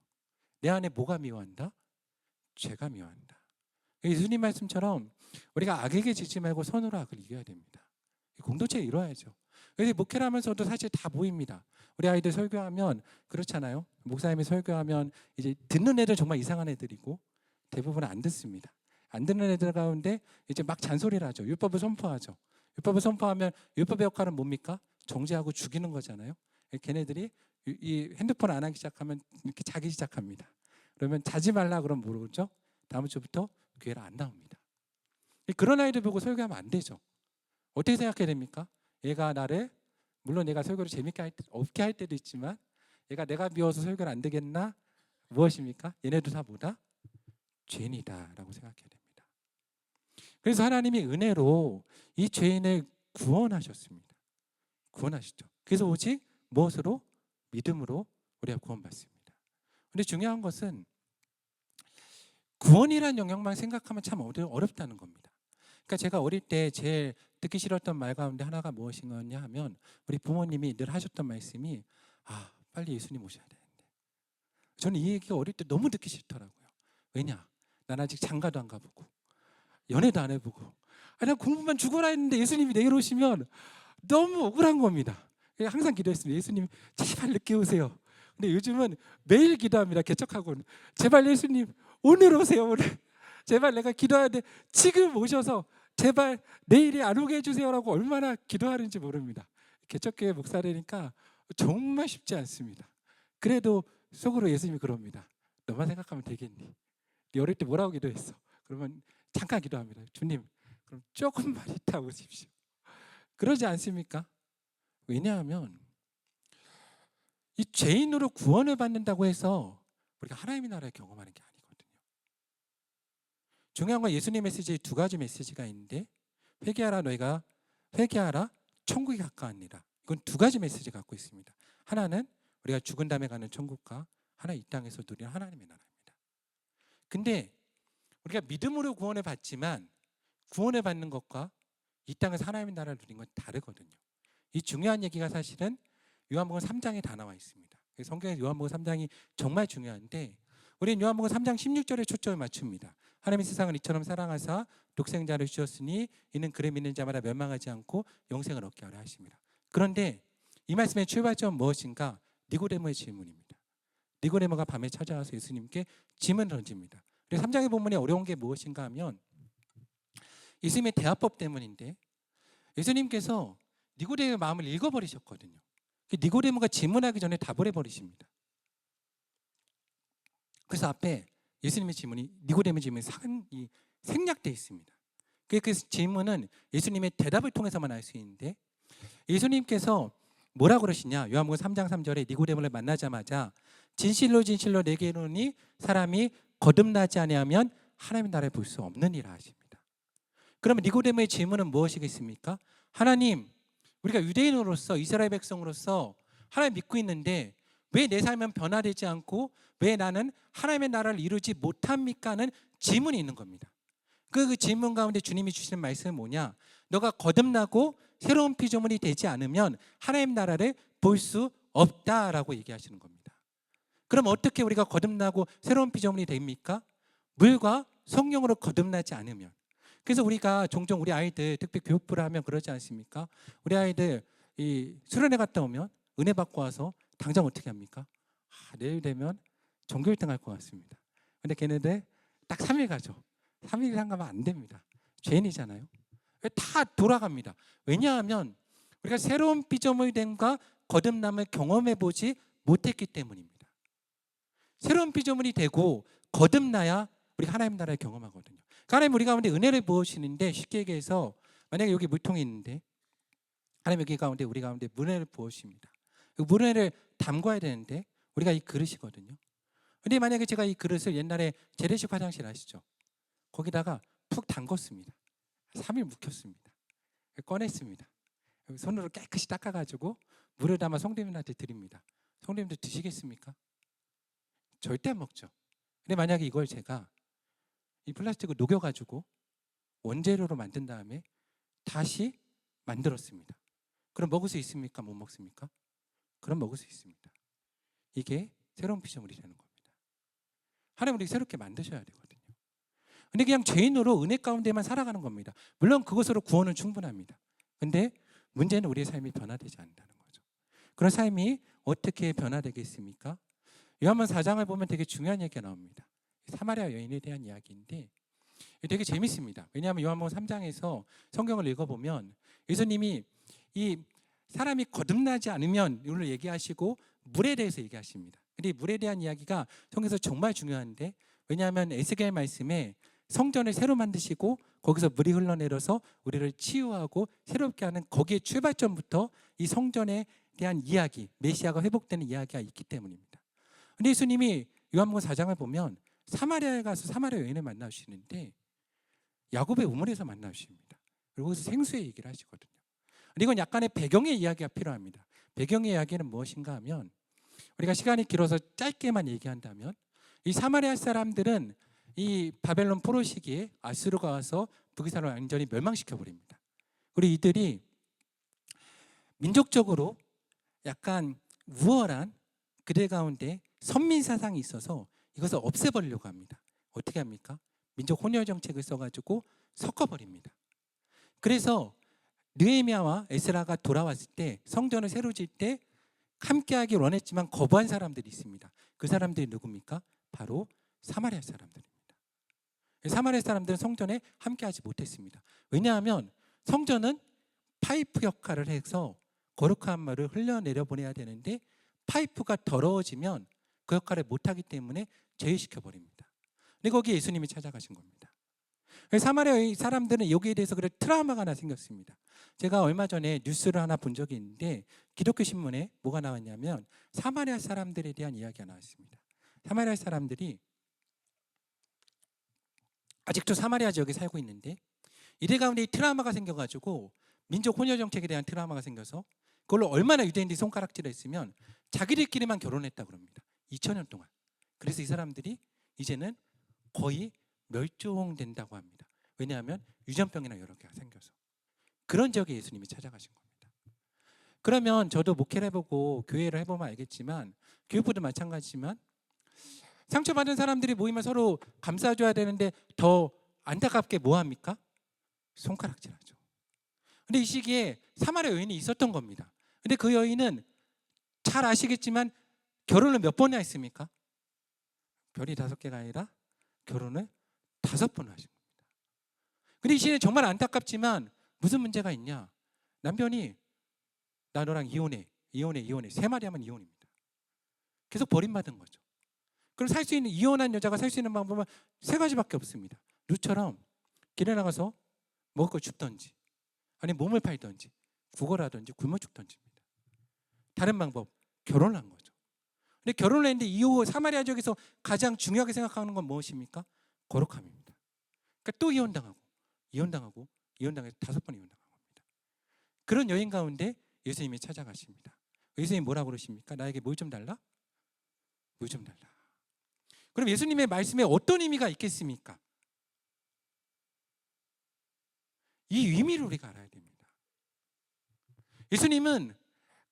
내 안에 뭐가 미워한다? 죄가 미워한다. 예수님 말씀처럼 우리가 악에게 지지 말고 선으로 악을 이겨야 됩니다. 공동체에 이뤄야죠. 그래서 목회를 하면서도 사실 다 보입니다. 우리 아이들 설교하면 그렇잖아요. 목사님이 설교하면 이제 듣는 애들 정말 이상한 애들이고 대부분은 안 듣습니다. 안 듣는 애들 가운데 이제 막 잔소리를 하죠. 율법을 선포하죠. 율법을 선포하면 율법의 역할은 뭡니까? 정죄하고 죽이는 거잖아요. 걔네들이 이 핸드폰 안 하기 시작하면 이렇게 자기 시작합니다. 그러면 자지 말라 그러면 모르죠. 다음 주부터 교회를 안 나옵니다. 그런 아이들 보고 설교하면 안 되죠. 어떻게 생각해야 됩니까? 얘가 나를 물론 얘가 설교를 재밌게 없게 할 때도 있지만 얘가 내가 미워서 설교를 안 되겠나? 무엇입니까? 얘네도 다 뭐다? 죄인이다라고 생각해야 됩니다. 그래서 하나님이 은혜로 이 죄인을 구원하셨습니다. 구원하시죠. 그래서 오직 무엇으로? 믿음으로 우리가 구원받습니다. 근데 중요한 것은 구원이라는 영역만 생각하면 참 어렵다는 겁니다. 그러니까 제가 어릴 때 제일 듣기 싫었던 말 가운데 하나가 무엇이냐 하면 우리 부모님이 늘 하셨던 말씀이 빨리 예수님 오셔야 되는데 저는 이 얘기가 어릴 때 너무 듣기 싫더라고요. 왜냐? 난 아직 장가도 안 가보고 연애도 안 해보고 난 공부만 죽어라 했는데 예수님이 내일 오시면 너무 억울한 겁니다. 항상 기도했습니다. 예수님 제발 늦게 오세요. 근데 요즘은 매일 기도합니다. 개척하고는 제발 예수님 오늘 오세요. 오늘 제발 내가 기도해야 돼. 지금 오셔서 제발 내일이 안 오게 해주세요라고 얼마나 기도하는지 모릅니다. 개척교회 목사라니까 정말 쉽지 않습니다. 그래도 속으로 예수님이 그럽니다. 너만 생각하면 되겠니? 네 어릴 때 뭐라고 기도했어? 그러면 잠깐 기도합니다. 주님 그럼 조금만 이따 오십시오. 그러지 않습니까? 왜냐하면 이 죄인으로 구원을 받는다고 해서 우리가 하나님의 나라를 경험하는 게 아니거든요. 중요한 건 예수님 메시지에 두 가지 메시지가 있는데 회개하라 너희가 회개하라 천국이 가까우니라. 이건 두 가지 메시지 갖고 있습니다. 하나는 우리가 죽은 다음에 가는 천국과 하나 이 땅에서 누리는 하나님의 나라입니다. 근데 우리가 믿음으로 구원을 받지만 구원을 받는 것과 이 땅에서 하나님의 나라를 누리는 건 다르거든요. 이 중요한 얘기가 사실은 요한복음 3장에 다 나와 있습니다. 성경의 요한복음 3장이 정말 중요한데 우리는 요한복음 3장 16절에 초점을 맞춥니다. 하나님이 세상을 이처럼 사랑하사 독생자를 주셨으니 이는 그를 믿는 자마다 멸망하지 않고 영생을 얻게 하려 하십니다. 그런데 이 말씀의 출발점은 무엇인가? 니고데모의 질문입니다. 니고데모가 밤에 찾아와서 예수님께 질문을 던집니다. 그래서 3장의 본문이 어려운 게 무엇인가 하면 예수님의 대화법 때문인데 예수님께서 니고데모의 마음을 읽어버리셨거든요. 니고데모가 질문하기 전에 답을 해버리십니다. 그래서 앞에 예수님의 질문이 니고데모의 질문이 생략되어 있습니다. 그 질문은 예수님의 대답을 통해서만 알 수 있는데 예수님께서 뭐라고 그러시냐? 요한복음 3장 3절에 니고데모를 만나자마자 진실로 진실로 내게 이르노니 사람이 거듭나지 아니하면 하나님의 나라를 볼 수 없느니라 하십니다. 그러면 니고데모의 질문은 무엇이겠습니까? 하나님, 우리가 유대인으로서 이스라엘 백성으로서 하나님 믿고 있는데 왜 내 삶은 변화되지 않고 왜 나는 하나님의 나라를 이루지 못합니까? 하는 질문이 있는 겁니다. 그 질문 가운데 주님이 주시는 말씀은 뭐냐? 너가 거듭나고 새로운 피조물이 되지 않으면 하나님 나라를 볼 수 없다라고 얘기하시는 겁니다. 그럼 어떻게 우리가 거듭나고 새로운 피조물이 됩니까? 물과 성령으로 거듭나지 않으면. 그래서 우리가 종종 우리 아이들 특히 교육부를 하면 그러지 않습니까? 우리 아이들 이 수련회 갔다 오면 은혜 받고 와서 당장 어떻게 합니까? 내일 되면 전교 1등 할 것 같습니다. 근데 걔네들 딱 3일 가죠. 3일이랑 가면 안 됩니다. 죄인이잖아요. 다 돌아갑니다. 왜냐하면 우리가 새로운 피조물 됨과 거듭남을 경험해 보지 못했기 때문입니다. 새로운 피조물이 되고 거듭나야 우리 하나님 나라를 경험하거든요. 하나님 우리 가운데 은혜를 부으시는데 쉽게 얘기해서 만약에 여기 물통이 있는데 하나님 여기 가운데 우리 가운데 물회를 부으십니다. 그 물회를 담궈야 되는데 우리가 이 그릇이거든요. 근데 만약에 제가 이 그릇을 옛날에 재래식 화장실 아시죠? 거기다가 푹 담궜습니다. 3일 묵혔습니다. 꺼냈습니다. 손으로 깨끗이 닦아가지고 물을 담아 성도님한테 드립니다. 성도님들 드시겠습니까? 절대 안 먹죠. 근데 만약에 이걸 제가 이 플라스틱을 녹여가지고 원재료로 만든 다음에 다시 만들었습니다. 그럼 먹을 수 있습니까? 못 먹습니까? 그럼 먹을 수 있습니다. 이게 새로운 피조물이 되는 겁니다. 하나님 우리 새롭게 만드셔야 되거든요. 근데 그냥 죄인으로 은혜 가운데만 살아가는 겁니다. 물론 그것으로 구원은 충분합니다. 근데 문제는 우리의 삶이 변화되지 않는다는 거죠. 그런 삶이 어떻게 변화되겠습니까? 요한복음 4장을 보면 되게 중요한 얘기가 나옵니다. 사마리아 여인에 대한 이야기인데 되게 재밌습니다. 왜냐하면 요한복음 3장에서 성경을 읽어보면 예수님이 이 사람이 거듭나지 않으면 이걸 얘기하시고 물에 대해서 얘기하십니다. 근데 이 물에 대한 이야기가 성경에서 정말 중요한데 왜냐하면 에스겔 말씀에 성전을 새로 만드시고 거기서 물이 흘러내려서 우리를 치유하고 새롭게 하는 거기에 출발점부터 이 성전에 대한 이야기, 메시아가 회복되는 이야기가 있기 때문입니다. 근데 예수님이 요한복음 4장을 보면 사마리아에 가서 사마리아 여인을 만나시는데 야곱의 우물에서 만나십니다. 그리고 거기서 생수의 얘기를 하시거든요. 근데 이건 약간의 배경의 이야기가 필요합니다. 배경의 이야기는 무엇인가 하면 우리가 시간이 길어서 짧게만 얘기한다면 이 사마리아 사람들은 이 바벨론 포로 시기에 아수르가 와서 북이스라엘을 완전히 멸망시켜 버립니다. 그리고 이들이 민족적으로 약간 우월한 그들 가운데 선민 사상이 있어서 이것을 없애버리려고 합니다. 어떻게 합니까? 민족 혼혈 정책을 써가지고 섞어버립니다. 그래서 느헤미야와 에스라가 돌아왔을 때 성전을 새로 질 때 함께하기 원했지만 거부한 사람들이 있습니다. 그 사람들이 누굽니까? 바로 사마리아 사람들입니다. 사마리아 사람들은 성전에 함께하지 못했습니다. 왜냐하면 성전은 파이프 역할을 해서 거룩한 물을 흘려내려 보내야 되는데 파이프가 더러워지면 그 역할을 못하기 때문에 제외시켜 버립니다. 근데 거기에 예수님이 찾아가신 겁니다. 사마리아 사람들은 여기에 대해서 그래 트라우마가 하나 생겼습니다. 제가 얼마 전에 뉴스를 하나 본 적이 있는데 기독교 신문에 뭐가 나왔냐면 사마리아 사람들에 대한 이야기가 나왔습니다. 사마리아 사람들이 아직도 사마리아 지역에 살고 있는데 이들 가운데 이 트라우마가 생겨가지고 민족 혼혈 정책에 대한 트라우마가 생겨서 그걸로 얼마나 유대인들이 손가락질을 했으면 자기들끼리만 결혼했다고 합니다. 2000년 동안. 그래서 이 사람들이 이제는 거의 멸종된다고 합니다. 왜냐하면 유전병이나 여러 개가 생겨서. 그런 지역에 예수님이 찾아가신 겁니다. 그러면 저도 목회를 해보고 교회를 해보면 알겠지만 교육부도 마찬가지지만 상처받은 사람들이 모이면 서로 감싸줘야 되는데 더 안타깝게 뭐합니까? 손가락질하죠. 근데 이 시기에 사마리아 여인이 있었던 겁니다. 근데 그 여인은 잘 아시겠지만 결혼을 몇 번이나 했습니까? 별이 5개가 아니라 결혼을 5번 하신 겁니다. 근데 이 시기에 정말 안타깝지만 무슨 문제가 있냐? 남편이 나 너랑 이혼해 3마디 하면 이혼입니다. 계속 버림받은 거죠. 그럼 살 수 있는 이혼한 여자가 살 수 있는 방법은 3가지밖에 없습니다. 룻처럼 길에 나가서 먹을 걸 줍던지 아니 몸을 팔던지 구걸하던지 굶어 죽던지입니다. 다른 방법 결혼을 한 거죠. 근데 결혼을 했는데 이후 사마리아 지역에서 가장 중요하게 생각하는 건 무엇입니까? 거룩함입니다. 그러니까 또 이혼당하고 이혼당하고 이혼당해서 5번 이혼당한 겁니다. 그런 여인 가운데 예수님이 찾아가십니다. 예수님이 뭐라고 그러십니까? 나에게 뭘 좀 달라? 뭘 좀 달라. 그럼 예수님의 말씀에 어떤 의미가 있겠습니까? 이 의미를 우리가 알아야 됩니다. 예수님은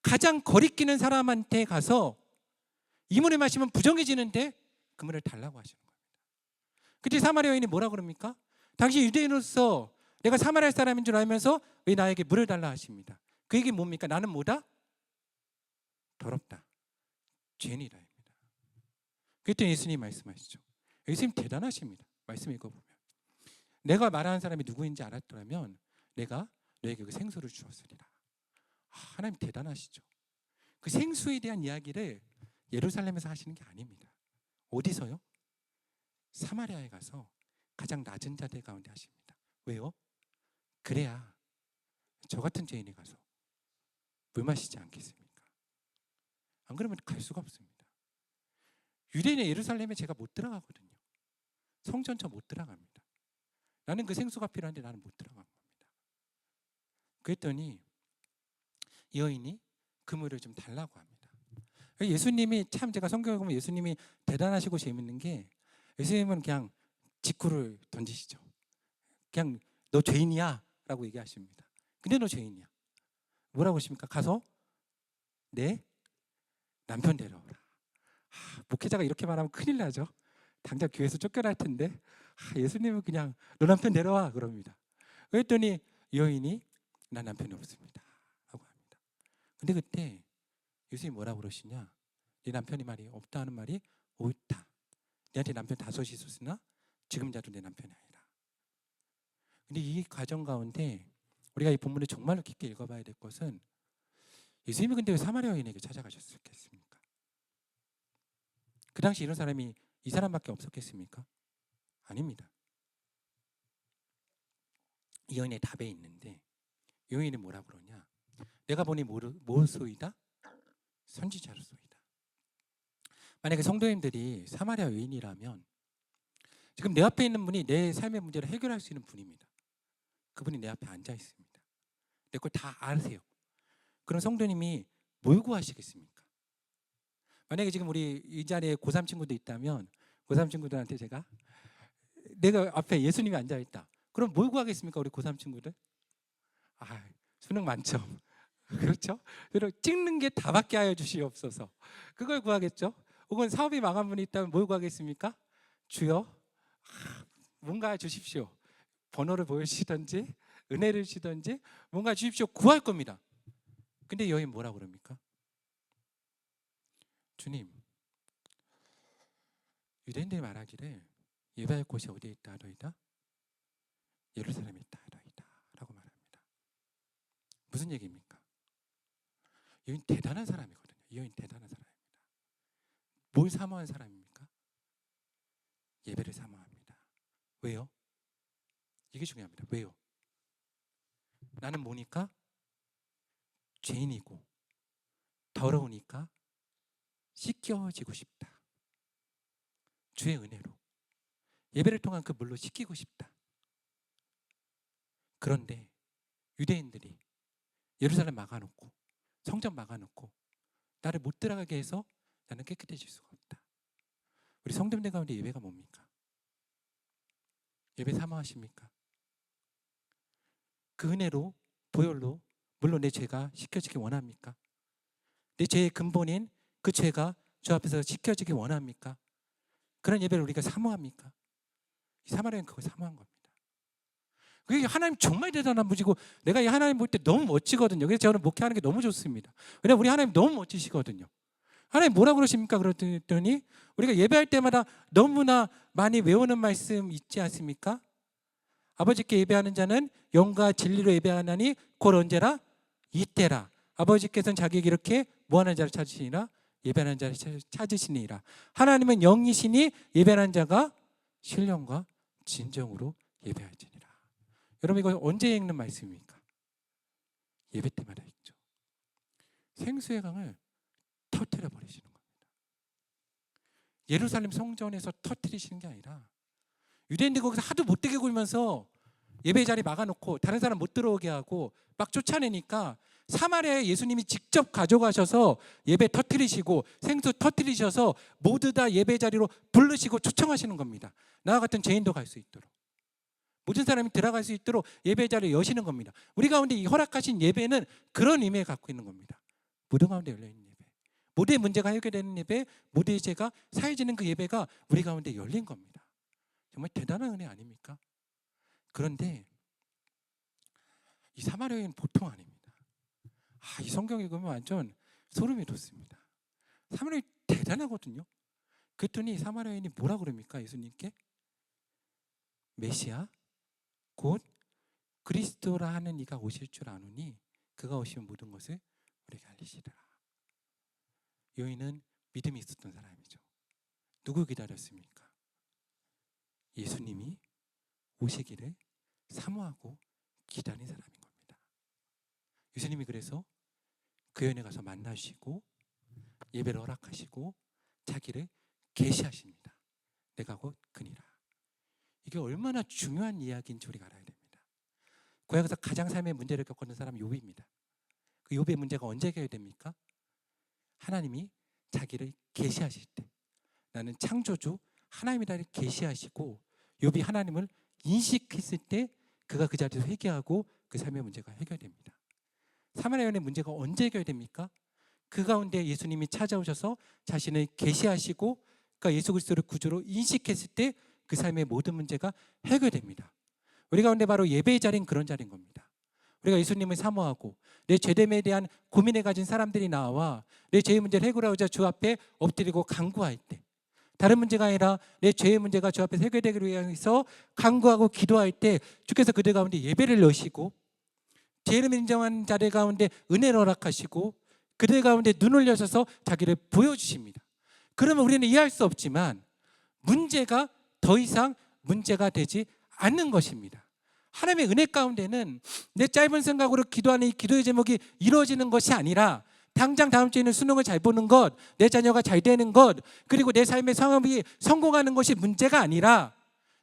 가장 거리끼는 사람한테 가서 이문을 마시면 부정해지는데 그 문을 달라고 하시는 겁니다. 그때 사마리아 여인이 뭐라 그럽니까? 당신 유대인으로서 내가 사마리아 사람인 줄 알면서 왜 나에게 물을 달라 하십니다. 그 얘기 뭡니까? 나는 뭐다? 더럽다. 죄인이다입니다. 그랬더니 예수님 말씀하시죠. 예수님 대단하십니다. 말씀 읽어보면 내가 말하는 사람이 누구인지 알았더라면 내가 너에게 그 생수를 주었으리라. 하나님 대단하시죠. 그 생수에 대한 이야기를 예루살렘에서 하시는 게 아닙니다. 어디서요? 사마리아에 가서 가장 낮은 자들 가운데 하십니다. 왜요? 그래야 저 같은 죄인이 가서 물 마시지 않겠습니까? 안 그러면 갈 수가 없습니다. 유대인의 예루살렘에 제가 못 들어가거든요. 성전 저 못 들어갑니다. 나는 그 생수가 필요한데 나는 못 들어간 겁니다. 그랬더니 이 여인이 그 물을 좀 달라고 합니다. 예수님이 참 제가 성경에 보면 예수님이 대단하시고 재밌는 게 예수님은 그냥 직구를 던지시죠. 그냥 너 죄인이야 라고 얘기하십니다. 근데 너 죄인이야. 뭐라고 하십니까? 가서 내 남편 데려오라. 목회자가 이렇게 말하면 큰일 나죠. 당장 교회에서 쫓겨날 텐데 예수님은 그냥 너 남편 데려와 그럽니다. 그랬더니 여인이 나 남편이 없습니다 라고 합니다. 근데 그때 예수님이 뭐라고 그러시냐? 네 남편이 말이 없다 하는 말이 옳다. 내한테 남편 5이 있었으나 지금자도 내 남편이 아니라. 근데 이 과정 가운데 우리가 이 본문을 정말로 깊게 읽어봐야 될 것은 예수님이 근데 왜 사마리아 여인에게 찾아가셨겠습니까? 그 당시 이런 사람이 이 사람밖에 없었겠습니까? 아닙니다. 이 여인의 답에 있는데 이 여인이 뭐라 그러냐? 내가 보니 무엇소이다? 선지자로소이다. 만약에 성도님들이 사마리아 여인이라면 지금 내 앞에 있는 분이 내 삶의 문제를 해결할 수 있는 분입니다. 그분이 내 앞에 앉아 있습니다. 내 걸 다 아세요. 그런 성도님이 뭘 구하시겠습니까? 만약에 지금 우리 이 자리에 고3 친구도 있다면 고3 친구들한테 제가 내가 앞에 예수님이 앉아 있다. 그럼 뭘 구하겠습니까? 우리 고3 친구들? 수능 만점. 그렇죠? 그리고 찍는 게 다밖에 하여 주시옵소서. 그걸 구하겠죠? 혹은 사업이 망한 분이 있다면 뭘 구하겠습니까? 주여 뭔가 주십시오. 번호를 보여주시든지 은혜를 주시든지 뭔가 주십시오. 구할 겁니다. 근데 여인 뭐라 그럽니까? 주님, 유대인들이 말하기를 예배할 곳이 어디에 있다 하더이다? 예루살렘에 있다 하더이다 라고 말합니다. 무슨 얘기입니까? 이 여인 대단한 사람이거든요. 이 여인 대단한 사람입니다. 뭘 사모한 사람입니까? 예배를 사모합니다. 왜요? 이게 중요합니다. 왜요? 나는 뭐니까? 죄인이고 더러우니까 씻겨지고 싶다. 주의 은혜로 예배를 통한 그 물로 씻기고 싶다. 그런데 유대인들이 예루살렘 막아놓고 성전 막아놓고 나를 못 들어가게 해서 나는 깨끗해질 수가 없다. 우리 성도님들 가운데 예배가 뭡니까? 예배 사모하십니까? 그 은혜로 보혈로 물론 내 죄가 씻겨지기 원합니까? 내 죄의 근본인 그 죄가 주 앞에서 씻겨지기 원합니까? 그런 예배를 우리가 사모합니까? 이 사마리아는 그걸 사모한 겁니다. 그게 하나님 정말 대단한 분이고 내가 이 하나님 볼 때 너무 멋지거든요. 그래서 저는 목회하는 게 너무 좋습니다. 왜냐하면 우리 하나님 너무 멋지시거든요. 하나님 뭐라 그러십니까? 그랬더니 우리가 예배할 때마다 너무나 많이 외우는 말씀 있지 않습니까? 아버지께 예배하는 자는 영과 진리로 예배하나니 곧 언제라? 이때라. 아버지께서는 자기에게 이렇게 뭐하는 자를 찾으시니라? 예배하는 자를 찾으시니라. 하나님은 영이시니 예배하는 자가 신령과 진정으로 예배할지니라. 여러분 이거 언제 읽는 말씀입니까? 예배 때마다 읽죠. 생수의 강을 터뜨려 버리시는 겁니다. 예루살렘 성전에서 터뜨리시는 게 아니라 유대인들이 거기서 하도 못되게 굴면서 예배 자리 막아놓고 다른 사람 못 들어오게 하고 막 쫓아내니까 사마리아에 예수님이 직접 가져가셔서 예배 터뜨리시고 생수 터뜨리셔서 모두 다 예배 자리로 부르시고 초청하시는 겁니다. 나와 같은 죄인도 갈 수 있도록, 모든 사람이 들어갈 수 있도록 예배 자리를 여시는 겁니다. 우리 가운데 이 허락하신 예배는 그런 의미를 갖고 있는 겁니다. 모든 가운데 열려있는 예배, 모두의 문제가 해결되는 예배, 모두의 죄가 사해지는 그 예배가 우리 가운데 열린 겁니다. 정말 대단한 은혜 아닙니까? 그런데 이 사마리아 여인은 보통 아닙니다. 이 성경 읽으면 완전 소름이 돋습니다. 사마리아 여인 대단하거든요. 그랬더니 사마리아 여인이 뭐라 그럽니까? 예수님께 메시아 곧 그리스도라 하는 이가 오실 줄 아노니 그가 오시면 모든 것을 우리에게 알리시리라. 여인은 믿음이 있었던 사람이죠. 누구 기다렸습니까? 예수님이 오시기를 사모하고 기다린 사람인 겁니다. 예수님이 그래서 그 여인에 가서 만나시고 예배를 허락하시고 자기를 계시하십니다. 내가 곧 그니라. 이게 얼마나 중요한 이야기인지 우리가 알아야 됩니다. 구약에서 가장 삶의 문제를 겪었던 사람은 욥입니다. 그 욥의 문제가 언제 해결됩니까? 하나님이 자기를 계시하실 때, 나는 창조주 하나님이다를 계시하시고 욥이 하나님을 인식했을 때 그가 그 자리에서 회개하고 그 삶의 문제가 해결됩니다. 사마리아 여인의 문제가 언제 해결됩니까? 그 가운데 예수님이 찾아오셔서 자신을 계시하시고 그러니까 예수 그리스도를 구주로 인식했을 때 그 삶의 모든 문제가 해결됩니다. 우리 가운데 바로 예배의 자리는 그런 자리인 겁니다. 우리가 예수님을 사모하고 내 죄됨에 대한 고민을 가진 사람들이 나와 내 죄의 문제를 해결하고자 주 앞에 엎드리고 간구할 때, 다른 문제가 아니라 내 죄의 문제가 주 앞에서 해결되기를 위해서 간구하고 기도할 때 주께서 그들 가운데 예배를 여시고 죄를 인정한 자들 가운데 은혜를 허락하시고 그들 가운데 눈을 여셔서 자기를 보여주십니다. 그러면 우리는 이해할 수 없지만 문제가 더 이상 문제가 되지 않는 것입니다. 하나님의 은혜 가운데는 내 짧은 생각으로 기도하는 이 기도의 제목이 이루어지는 것이 아니라 당장 다음 주에는 수능을 잘 보는 것, 내 자녀가 잘 되는 것, 그리고 내 삶의 상업이 성공하는 것이 문제가 아니라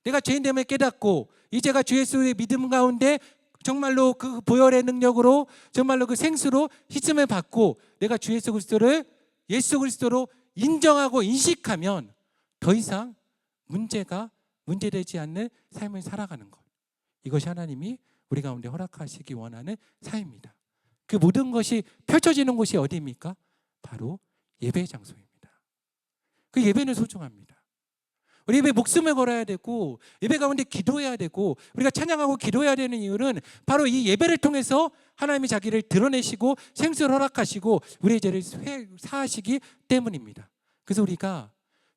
내가 죄인됨을 깨닫고 이제가 주 예수의 믿음 가운데 정말로 그 보혈의 능력으로 정말로 그 생수로 씻음을 받고 내가 주 예수 그리스도를 예수 그리스도로 인정하고 인식하면 더 이상 문제가 문제되지 않는 삶을 살아가는 것, 이것이 하나님이 우리 가운데 허락하시기 원하는 삶입니다. 그 모든 것이 펼쳐지는 곳이 어디입니까? 바로 예배의 장소입니다. 그 예배는 소중합니다. 우리 예배 목숨을 걸어야 되고 예배 가운데 기도해야 되고 우리가 찬양하고 기도해야 되는 이유는 바로 이 예배를 통해서 하나님이 자기를 드러내시고 생수를 허락하시고 우리의 죄를 사하시기 때문입니다. 그래서 우리가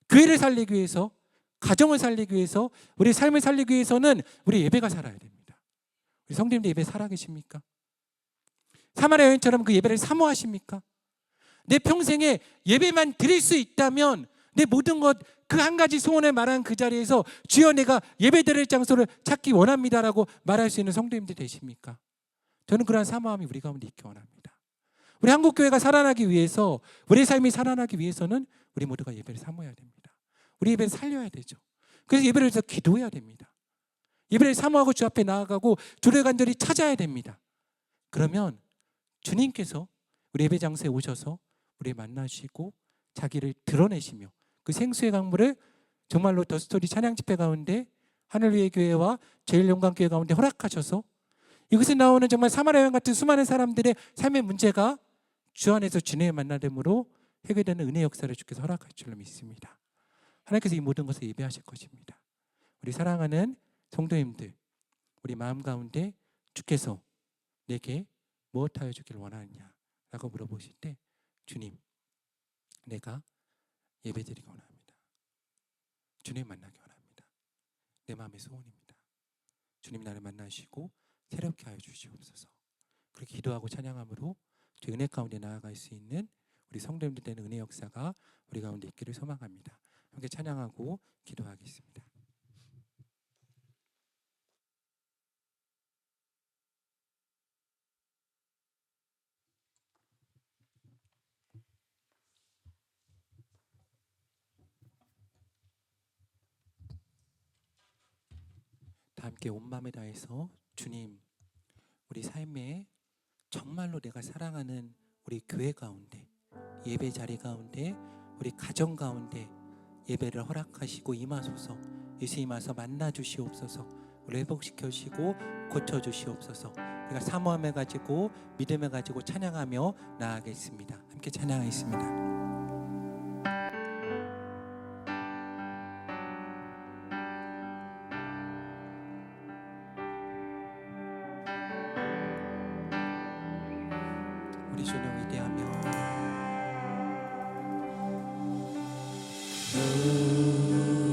교회를 살리기 위해서, 가정을 살리기 위해서, 우리 삶을 살리기 위해서는 우리 예배가 살아야 됩니다. 우리 성도님들 예배 살아계십니까? 사마리아 여인처럼 그 예배를 사모하십니까? 내 평생에 예배만 드릴 수 있다면 내 모든 것 그 한 가지 소원을 말한 그 자리에서 주여 내가 예배 드릴 장소를 찾기 원합니다라고 말할 수 있는 성도님들 되십니까? 저는 그러한 사모함이 우리 가운데 있기 원합니다. 우리 한국교회가 살아나기 위해서, 우리 삶이 살아나기 위해서는 우리 모두가 예배를 사모해야 됩니다. 우리 예배를 살려야 되죠. 그래서 예배를 위해서 기도해야 됩니다. 예배를 사모하고 주 앞에 나아가고 주를 간절히 찾아야 됩니다. 그러면 주님께서 우리 예배 장소에 오셔서 우리 만나시고 자기를 드러내시며 그 생수의 강물을 정말로 더스토리 찬양 집회 가운데 하늘 위의 교회와 제일영광교회 가운데 허락하셔서 이곳에 나오는 정말 사마리아 여인 같은 수많은 사람들의 삶의 문제가 주 안에서 주님의 만남으로 해결되는 은혜 역사를 주께서 허락할 줄로 믿습니다. 하나님께서 이 모든 것을 예배하실 것입니다. 우리 사랑하는 성도님들, 우리 마음 가운데 주께서 내게 무엇하여 주기를 원하느냐라고 물어보실 때 주님, 내가 예배드리기 원합니다. 주님 만나기 원합니다. 내 마음의 소원입니다. 주님 나를 만나시고 새롭게 하여 주시옵소서. 그렇게 기도하고 찬양함으로 주 은혜 가운데 나아갈 수 있는 우리 성도님들 되는 은혜 역사가 우리 가운데 있기를 소망합니다. 함께 찬양하고 기도하겠습니다. 다 다 함께 온 마음을 다해서 주님, 우리 삶에 정말로 내가 사랑하는 우리 교회 가운데, 예배 자리 가운데, 우리 가정 가운데 예배를 허락하시고 임하소서. 예수 임하서 만나 주시옵소서. 우리 회복시켜 주시고 고쳐 주시옵소서. 우리가 사모함을 가지고 믿음을 가지고 찬양하며 나아가겠습니다. 함께 찬양하겠습니다. 우리 주는 위대하며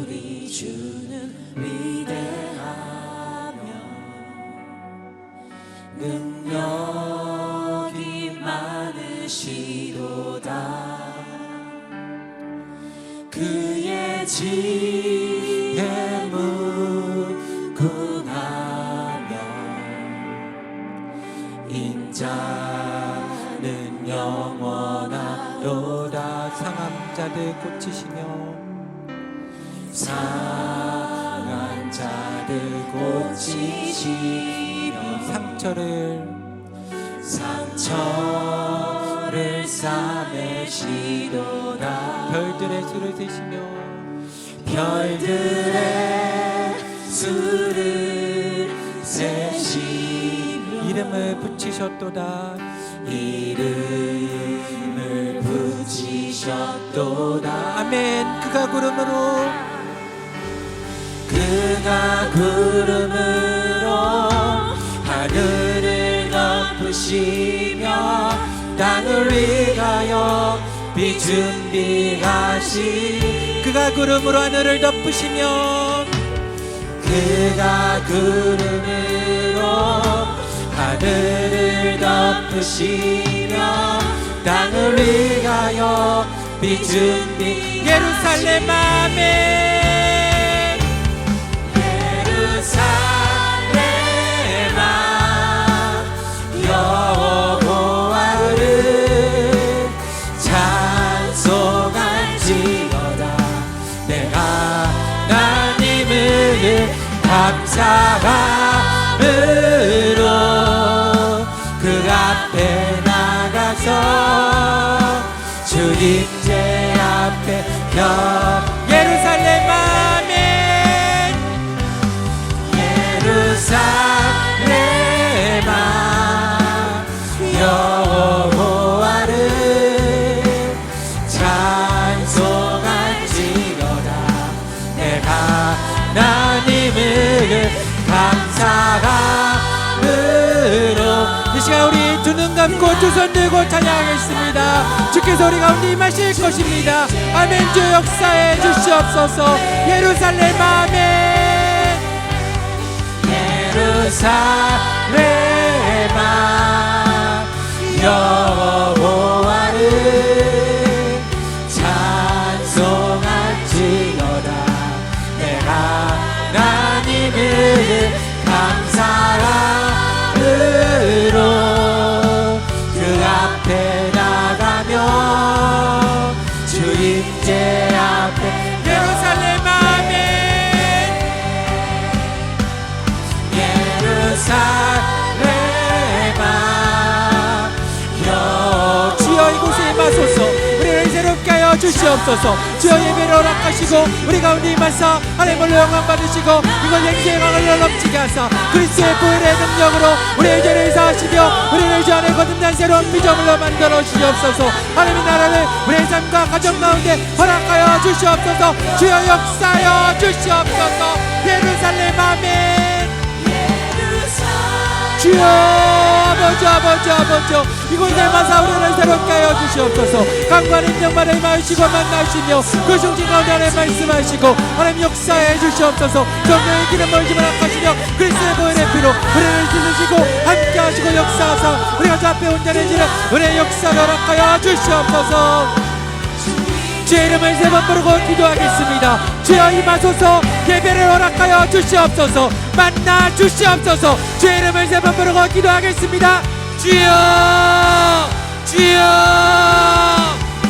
우리 주는 위대하며 능력이 많으시도다. 그의 지혜 무궁하며 인자는 영원하도다. 상한 자들 고치시며 상한 자들 고치시며 상처를 싸매시도다. 별들의 수를 세시며 별들의 수를 세시며 이름을 붙이셨도다. 이름을 붙이셨도다. 아멘. 그가 구름으로 하늘을 덮으시며 땅을 위하여 비 준비하시. 그가 구름으로 하늘을 덮으시며 그가 구름으로 하늘을 덮으시며 땅을 위하여 비 준비. 예루살렘 아멘. 예루살렘아 여호와를 찬송할지어다. 내가 하나님을 감사함으로 그 앞에 나가서 주님제 앞에 예루살렘 아멘. 예루살렘아 여호와를 찬송할지어다. 내가 하나님을 감사함으로. 이 시간 우리 두 눈 감고 두 손 들고 찬양하겠습니다. 주께서 우리 가운데 임하실 것입니다. 아멘. 주 역사해 주시옵소서. 예루살렘 아멘. 예루살렘아 여호와를 찬송할지어다. 내가 하나님을 감사함으로 그 앞에 나가며 주님제 앞에 예루살렘 아멘. 예루살렘아 주여 이곳에 임하소서. 우리를 새롭게 하여 주시옵소서. 주여 예배를 허락하시고 우리 가운데 임하사 하나님을 영광 받으시고 이곳 행세의 강을 넘치게 하사 그리스도의 보혈의 능력으로 우리의 죄를 사하시며 우리를 주 안에 거듭난 새로운 피조물로 만들어 주시옵소서. 하나님의 나라를 우리의 삶과 가정 가운데 허락하여 주시옵소서. 주여 역사하여 주시옵소서. 예루살렘 아멘. 주여 아버지 이곳에 마사 우리를 새롭게 하여 주시옵소서. 강구한 인정마다 임하시고 만나시며 그 성진 가운데 하나님 말씀하시고 하나님 역사해 주시옵소서. 성령의 기름을 집어넣으시며 그리스도의 보혈의 피로 우리를 찢으시고 함께 하시고 역사하사 우리가 주 앞에 온전해지는 은혜의 역사를 허락하여 주시옵소서. 주의 이름을 세 번 부르고 기도하겠습니다. 주여 임하소서. 예배를 허락하여 주시옵소서. 만나 주시옵소서. 주의 이름을 세 번 부르고 기도하겠습니다. 주여 주여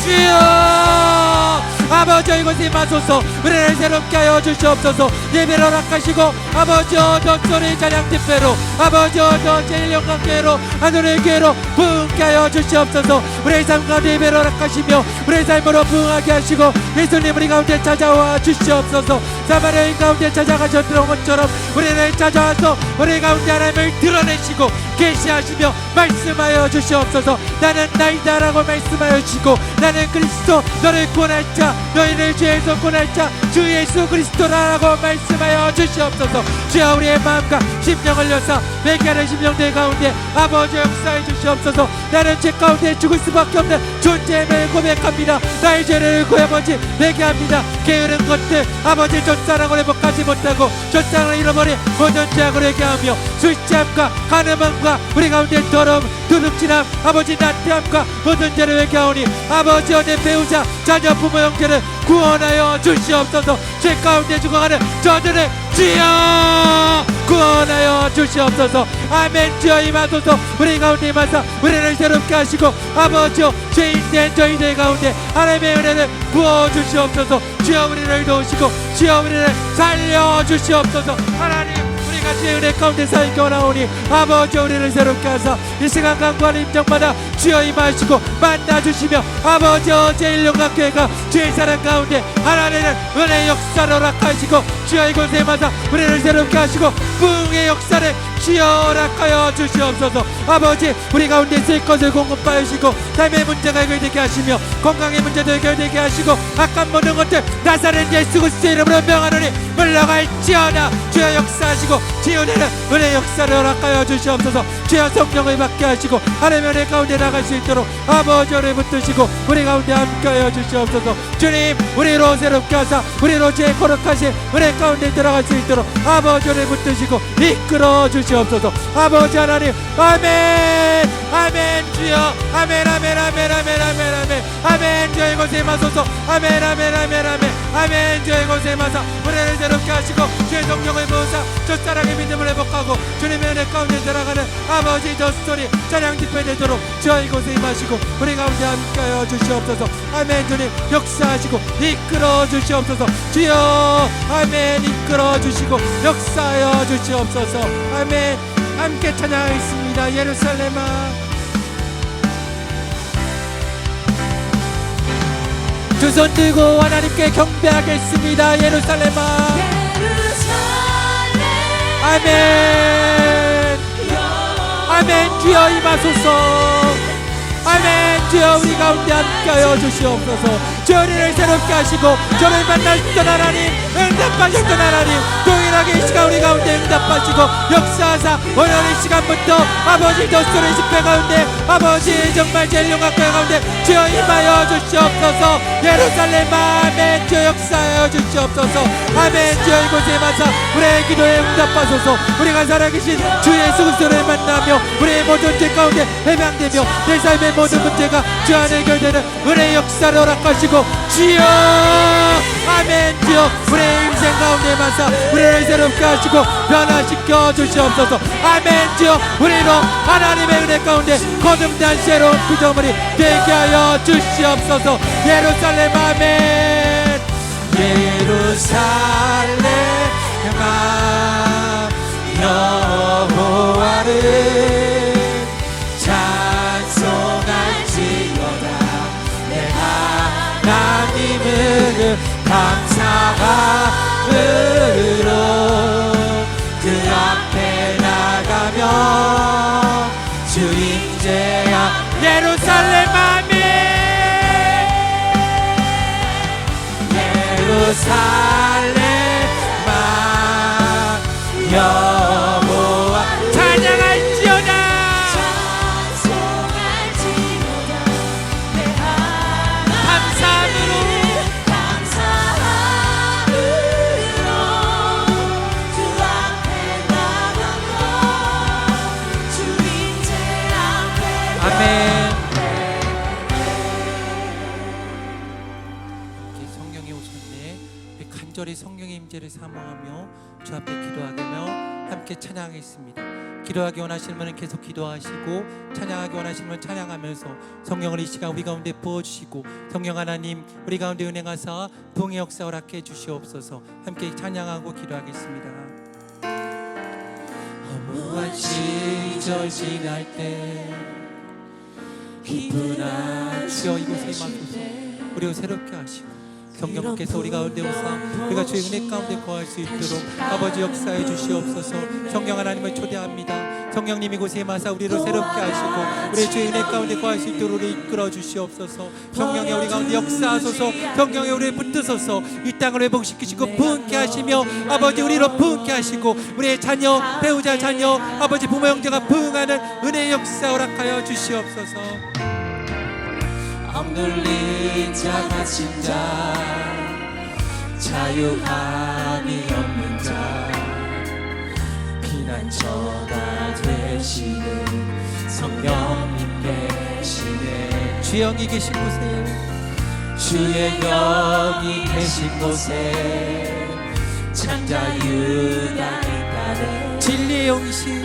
주여 아버지 이곳에 임하소서. 우리를 새롭게 하여 주시옵소서. 예배를 허락하시고 아버지여 저 소리 찬양 집회로 아버지여 저 제1영광교회로 하늘의 교회로 부흥케 하여 주시옵소서. 우리의 삶 가운데 예배를 허락하시며 우리의 삶으로 부흥하게 하시고 예수님 우리 가운데 찾아와 주시옵소서. 사마리아인 가운데 찾아가셨던 것처럼 우리를 찾아와서 우리 가운데 하나님을 드러내시고 계시하시며 말씀하여 주시옵소서. 나는 나이다라고 말씀하여 주시고 나는 그리스도 너를 구원할 자 너희를 죄에서 구원할 자 주 예수 그리스도라고 말씀하여 주시옵소서. 주여 우리의 마음과 심령을 여사 회개하는 심령들 가운데 아버지 역사해 주시옵소서. 나는 죄 가운데 죽을 수밖에 없는 존재임을 고백합니다. 나의 죄를 아버지 회개합니다. 게으른 것들 아버지 첫사랑을 회복하지 못하고 첫사랑을 잃어버린 모든 죄악을 회개하며 술취함과 간음함과 우리 가운데 더러움 두둑진함 아버지 나태함과 모든 죄를 회개하오니 아버지 내 배우자 자녀 부모 형제를 구원하여 주시옵소서. 죄 가운데 죽어가는 저들을 주여 구원하여 주시옵소서. 아멘. 주여 임하소서. 우리 가운데 임하사 우리를 새롭게 하시고 아버지여 죄인된 저희들 가운데 하나님의 은혜를 부어주시옵소서. 주여 우리를 도우시고 주여 우리를 살려주시옵소서. 하나님 같이 은혜 가운데 살기 원하오니 아버지 우리를 새롭게 하사 이 시간 강구하는 임정마다 주여 임하시고 만나주시며 아버지 제1영광교회가 주의 사랑 가운데 하나님의 은혜 역사를 허락하시고 주여 이곳에 임하사 우리를 새롭게 하시고 부흥의 역사를 주여 허락하여 주시옵소서. 아버지 우리 가운데 있을 것을 공급하여 주시고 삶의 문제가 해결되게 하시며 건강의 문제도 해결되게 하시고 악한 모든 것들 나사렛 예수 그리스도의 이름으로 명하노니 물러갈지어다. 주여 역사하시고 지은혜는 은혜 역사를 허락하여 주시옵소서. 주여 성령을 받게 하시고 하나님의 은혜 가운데 나갈 수 있도록 아버지 은혜 붙드시고 우리 가운데 함께하여 주시옵소서. 주님 우리로 새롭게 하사 우리로 죄 거룩하신 은혜 가운데 들어갈 수 있도록 아버지 은혜 붙드시고 이끌어 주시옵소서. 아버지 하나님 아멘 아멘. 주여 아멘 아멘 아멘 아멘 아멘 아멘 아멘. 주여 이곳에 임하소서. 아멘 아멘 아멘 아멘 아멘. 주여 이곳에 임하사 우리를 새롭게 하시고 주의 성령을 부으사 첫사랑의 믿음을 회복하고 주님의 은혜 가운데 들어가는 아버지 저 스토리 찬양 집회 되도록 주여 이곳에 임하시고 우리 가운데 함께하여 주시옵소서. 아멘. 주님 역사하시고 이끌어 주시옵소서. 주여 아멘. 이끌어 주시고 역사하여 주시옵소서. 아멘. 함께 찬양하겠습니다. 예루살렘아 두 손 들고 하나님께 경배하겠습니다. 예루살렘아 아멘 아멘. 주여 임하소서. 아멘. 주여 우리 가운데 함께하여 주시옵소서. 저희를 새롭게 하시고 저를 만나셨던 하나님 응답하셨던 하나님 동일하게 이 시간 우리 가운데 응답하시고 역사하사 오늘 이 시간부터 아버지 저스토리 집회 가운데 아버지 정말 제1영광교회 가운데 주여 임하여 주시옵소서. 예루살렘 아멘. 주여 역사하여 주시옵소서. 아멘. 주여 이곳에 임하사 우리의 기도에 응답하소서. 우리가 살아계신 주 예수 그리스도를 만나며 우리의 모든 죄 가운데 해방되며 내 삶의 모든 문제가 주 안에 해결되는 은혜의 역사를 허락하시고 주여 아멘. 주여 우리의 인생 가운데 임하사 우리를 새롭게 하시고 변화시켜 주시옵소서. 아멘. 주여 우리로 하나님의 은혜 가운데 거듭난 새로운 구조물이 되게 하여 주시옵소서. 예루살렘 아멘. 예루살렘아 여호와를 찬송할지어다. 내 하나님을 감사함으로 그 앞에 나가며 주 임재야. 예루살렘 아멘. 예루살렘아 여호와 찬양할지어다. 감사함으로 주 앞에 나가며 주 임재 앞에 아멘. 성령이 오셨네. 간절히 성령의 임재를 사모하며 주 앞에 기도하며 함께 찬양하겠습니다. 기도하기 원하시는 분은 계속 기도하시고 찬양하기 원하시는 분은 찬양하면서 성령을 이 시간 우리 가운데 부어주시고 성령 하나님 우리 가운데 은행하사 부흥의 역사 허락해 주시옵소서. 함께 찬양하고 기도하겠습니다. 허무한 시절 지날 때 기쁘나 주여 이곳에 임하소서. 우리를 새롭게 하시고 성령께서 우리 가운데 오사 우리가 주의 은혜 가운데 거할 수 있도록 아버지 역사해 주시옵소서. 성령 하나님을 초대합니다. 성령님 이곳에 임하사 우리를 새롭게 하시고 우리 주의 은혜 가운데 거할 수 있도록 우리 이끌어 주시옵소서. 성령의 우리 가운데 역사하소서. 성령의 우리를 붙드소서. 이 땅을 회복시키시고 부흥케 하시며 아버지 우리로 부흥케 하시고 우리의 자녀 배우자 자녀 아버지 부모 형제가 부흥하는 은혜의 역사 허락하여 주시옵소서. 억눌린 자 갇힌 자 자유함이 없는 자 피난처가 되시는 성령님 계시네. 주의 영이 계신 곳에 주의 영이 계신 곳에 창자 유다를 따르 진리의 영이신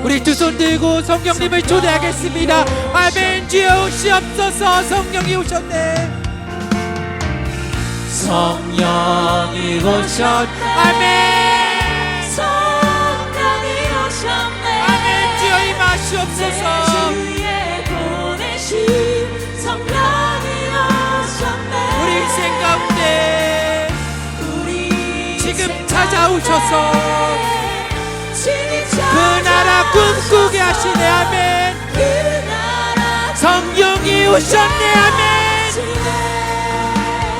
우리 두 손 들고 성령님을 초대하겠습니다. 아멘. 주여 오시옵소서. 성령이 오셨네. 성령이 오셨네. 아멘. 성령이 오셨네. 아멘. 주여 임하시옵소서. 주의 보내신 성령이 오셨네. 우리 인생 가운데 지금 찾아오셔서 그 나라 꿈꾸게 하시네. 아멘. 성령이 오셨네. 아멘.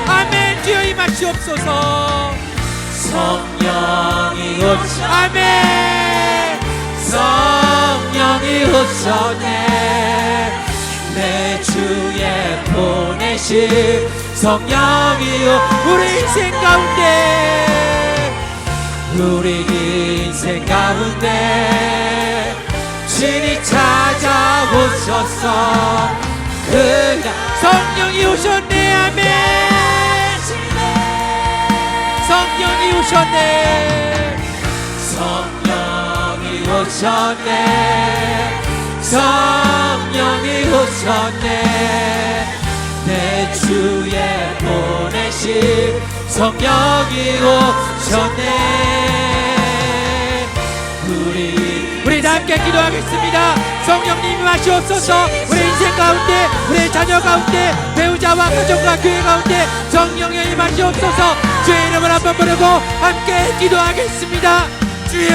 아멘. 주여 임하시옵소서. 성령이 오셨네. 아멘. 성령이 오셨네. 내 주에 보내신 성령이 우리 인생 가운데 우리 인생 가운데 주님 찾아오셨어. 그가 성령이 오셨네. 아멘. 성령이 오셨네. 성령이 오셨네. 성령이 오셨네. 내 주에 보내신 성령이 오셨네. 우리 다 함께 기도하겠습니다. 성령님이 마시옵소서. 우리 인생 가운데 우리 자녀 가운데 배우자와 가족과 교회 가운데 성령의 힘 마시옵소서. 주의 이름을 한번 부르고 함께 기도하겠습니다. 주여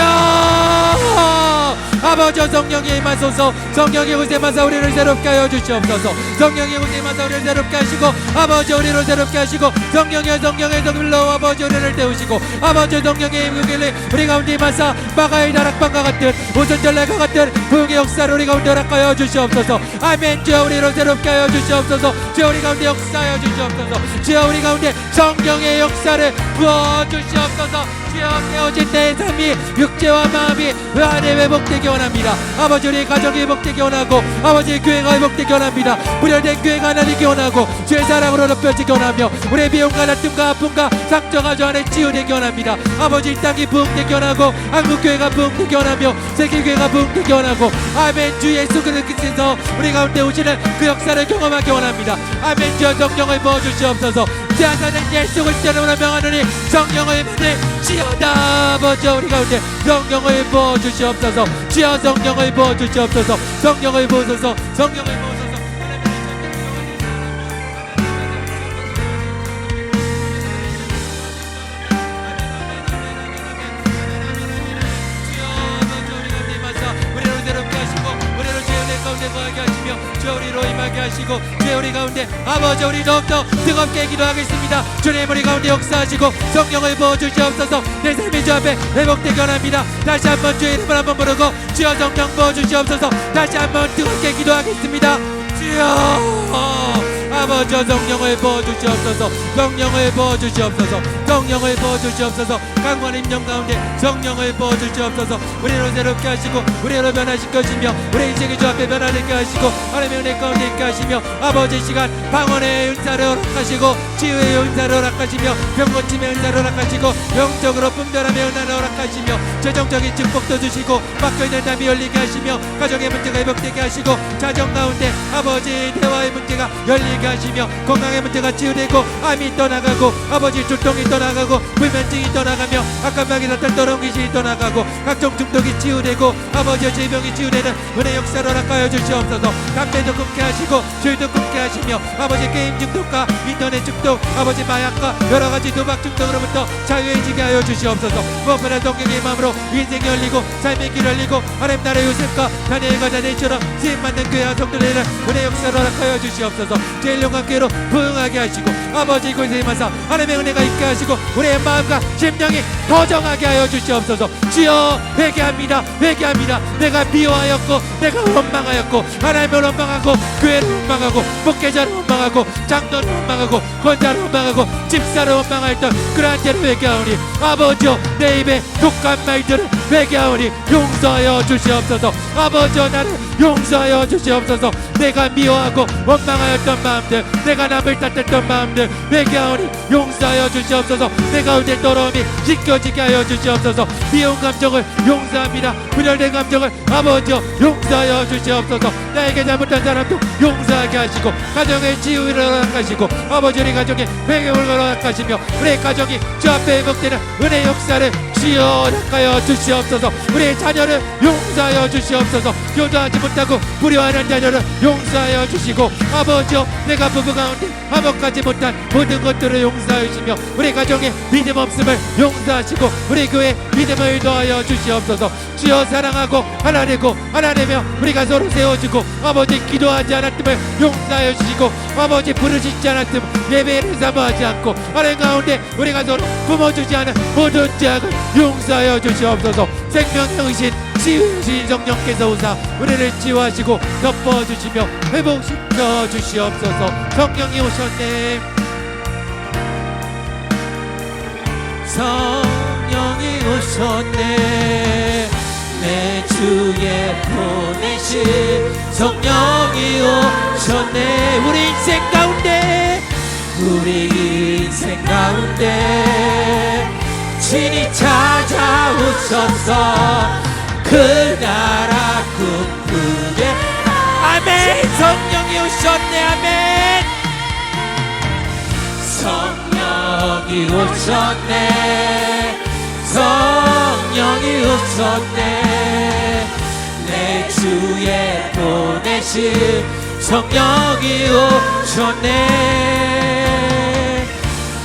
아버지 성령의 임하소서. 성령의 곳에마서 우리를 새롭게 하여 주시옵소서. 성령의 곳에마서 우리를 새롭게 하시고 아버지 우리를 새롭게 하시고 성령의 성령으로 아버지 우리를 태우시고 아버지 성령의 임을 우리 가운데 임하사 마가의 다락방과 같은 오선절레가 같은 부흥의 역사를 우리 가운데 허락하여 주시옵소서. 아멘. 주여 우리를 새롭게 하여 주시옵소서. 주여 우리 가운데 역사하여 주시옵소서. 주여 우리 가운데 성령의 역사를 부어주시옵소서. 주여 깨어진 내 삶이 육체와 마음이 그 안에 회복되기 원합니다. 아버지 우리 가정이 회복되기 원하고 아버지 교회가 회복되기 원합니다. 무련된 교회가 나누기 원하고 주의 사랑으로 높여지기 원하며 우리의 미움과 다툼과 아픔과 상처가 저 안에 치유되기 원합니다. 아버지 이 땅이 부흥되기 원하고 한국교회가 부흥되기 원하며 세계교회가 부흥되기 원하고 아멘. 주 예수 그리스도께서 우리 가운데 오시는 그 역사를 경험하기 원합니다. 아멘. 주여 성령을 부어주시옵소서. 제하사는 예수 그리스도로 명하노니 성령을 받으시오다. 아버지 우리 가운데 성령을 부어주시옵소서. 주여 성령을 부어주시옵소서. 성령을 부어소서. 성령을 부어소서. 주여 우리로 임하게 하시고 주여 우리 가운데 아버지 우리 더욱더 뜨겁게 기도하겠습니다. 주님 우리 가운데 역사하시고 성령을 부어주시옵소서. 내 삶이 주 앞에 회복되기 원합니다. 다시 한번 주의 이름을 한번 부르고 주여 성령 부어주시옵소서. 다시 한번 뜨겁게 기도하겠습니다. 주여 아버지여 성령을 부어주시옵소서. 성령을 부어주시옵소서. 성령을 부어주시옵소서. 강한 임령 가운데 성령을 부어주시옵소서. 우리로 새롭게 하시고 우리로 변화시켜주시며 우리 인생의 주 앞에 변화되게 하시고 하나님의 은혜 가운데 있게 하시며 아버지 시간 방언의 은사를 허락하시고 치유의 은사를 허락하시며 병고침의 은사를 허락하시고 영적으로 분별함의 은사를 허락하시며 재정적인 축복도 주시고 막혀있는 담이 열리게 하시며 가정의 문제가 회복되게 하시고 자정 가운데 아버지 대화의 문제가 열리게 하시며 건강의 문제가 치유되고 암이 떠나가고 아버지 두통이 떠나가고 불면증이 떠나가며 악감마귀 나타난 더러운 귀신이 떠나가고 각종 중독이 치유되고 아버지의 질병이 치유되는 은혜 역사를 허락하여 주시옵소서. 담배도 끊게 하시고 술도 끊게 하시며 아버지 게임 중독과 인터넷 중독 아버지 마약과 여러가지 도박 중독으로부터 자유해지게 하여 주시옵소서. 무엇보다 동경의 마음으로 인생이 열리고 삶의 길 열리고 하나님 나라의 요셉과 다니엘과 다니엘처럼 쓰임받는 교회와 성도들에는 은혜 역사를 허락하여 주시옵소서. 제일 영광 교회로 부응하게 하시고 아버지 이곳에 임하사 하나님의 은혜가 있게 하시고 우리의 마음과 심령이 도정하게 하여 주시옵소서. 주여 회개합니다. 회개합니다. 내가 미워하였고 내가 원망하였고 하나님을 원망하고 교회를 원망하고 목회자를 원망하고 장로를 원망하고 권자를 원망하고 집사를 원망하였던 그러한 죄를 회개하오니 아버지여 내 입에 독한 말들을 회개하오니 용서하여 주시옵소서. 아버지여 나를 용서하여 주시옵소서. 내가 미워하고 원망하였던 마음들 내가 남을 탓했던 마음들 회개하오니 용서하여 주시옵소서. 내가 오늘 더러움이 씻겨지게 하여 주시옵소서. 미운 감정을 용서합니다. 분열된 감정을 아버지여 용서하여 주시옵소서. 나에게 잘못한 사람도 용서하게 하시고 가정의 치유를 허락하시고 아버지 우리 가정의 회개를 허락하시며 우리 가정이 주 앞에 회복되는 은혜 역사를 주여 허락하여 주시옵소서. 우리의 자녀를 용서하여 주시옵소서. 교도하지 못하고 불효하는 자녀를 용서하여 주시고 아버지여 내가 부부 가운데 화목하지 못한 모든 것들을 용서하여 주시며 우리 가정의 믿음 없음을 용서하시고 우리 교회 믿음을 더하여 주시옵소서. 주여 사랑하고 하나 되고 하나 되며 우리가 서로 세워주고 아버지 기도하지 않았음을 용서하여 주시고 아버지 부르시지 않았음 예배를 사모하지 않고 하나님 가운데 우리가 서로 품어주지 않은 모든 죄악을 용서하여 주시옵소서. 생명의 의신 치유신 성령께서 오사 우리를 치유하시고 덮어주시며 회복시켜 주시옵소서. 성령이 오셨네. 성령이 오셨네. 내 주에 보내신 성령이 오셨네. 우리 인생 가운데 우리 인생 가운데 친히 찾아오셔서 그 나라 꿈꾸게 아멘. 성령이 오셨네. 아멘. 성령이 오셨네. 성령이 오셨네. 내 주에 보내신 성령이 오셨네.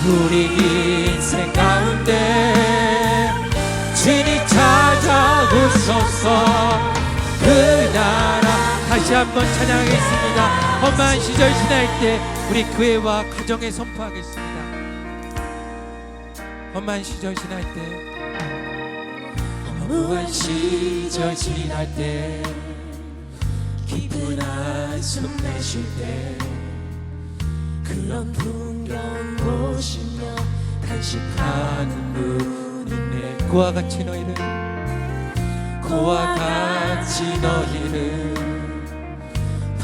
우리 인생 가운데 친히 찾아오셔서 그 나라 다시 한번 찬양하겠습니다. 험한 시절 지날 때 우리 교회와 가정에 선포하겠습니다. 험한 시절 지날 때 험한 시절 지날 때 깊은 한숨 내쉴 때 그런 풍경 보시며 간식하는 분이네. 그와 같이 너희를 그와 같이 너희를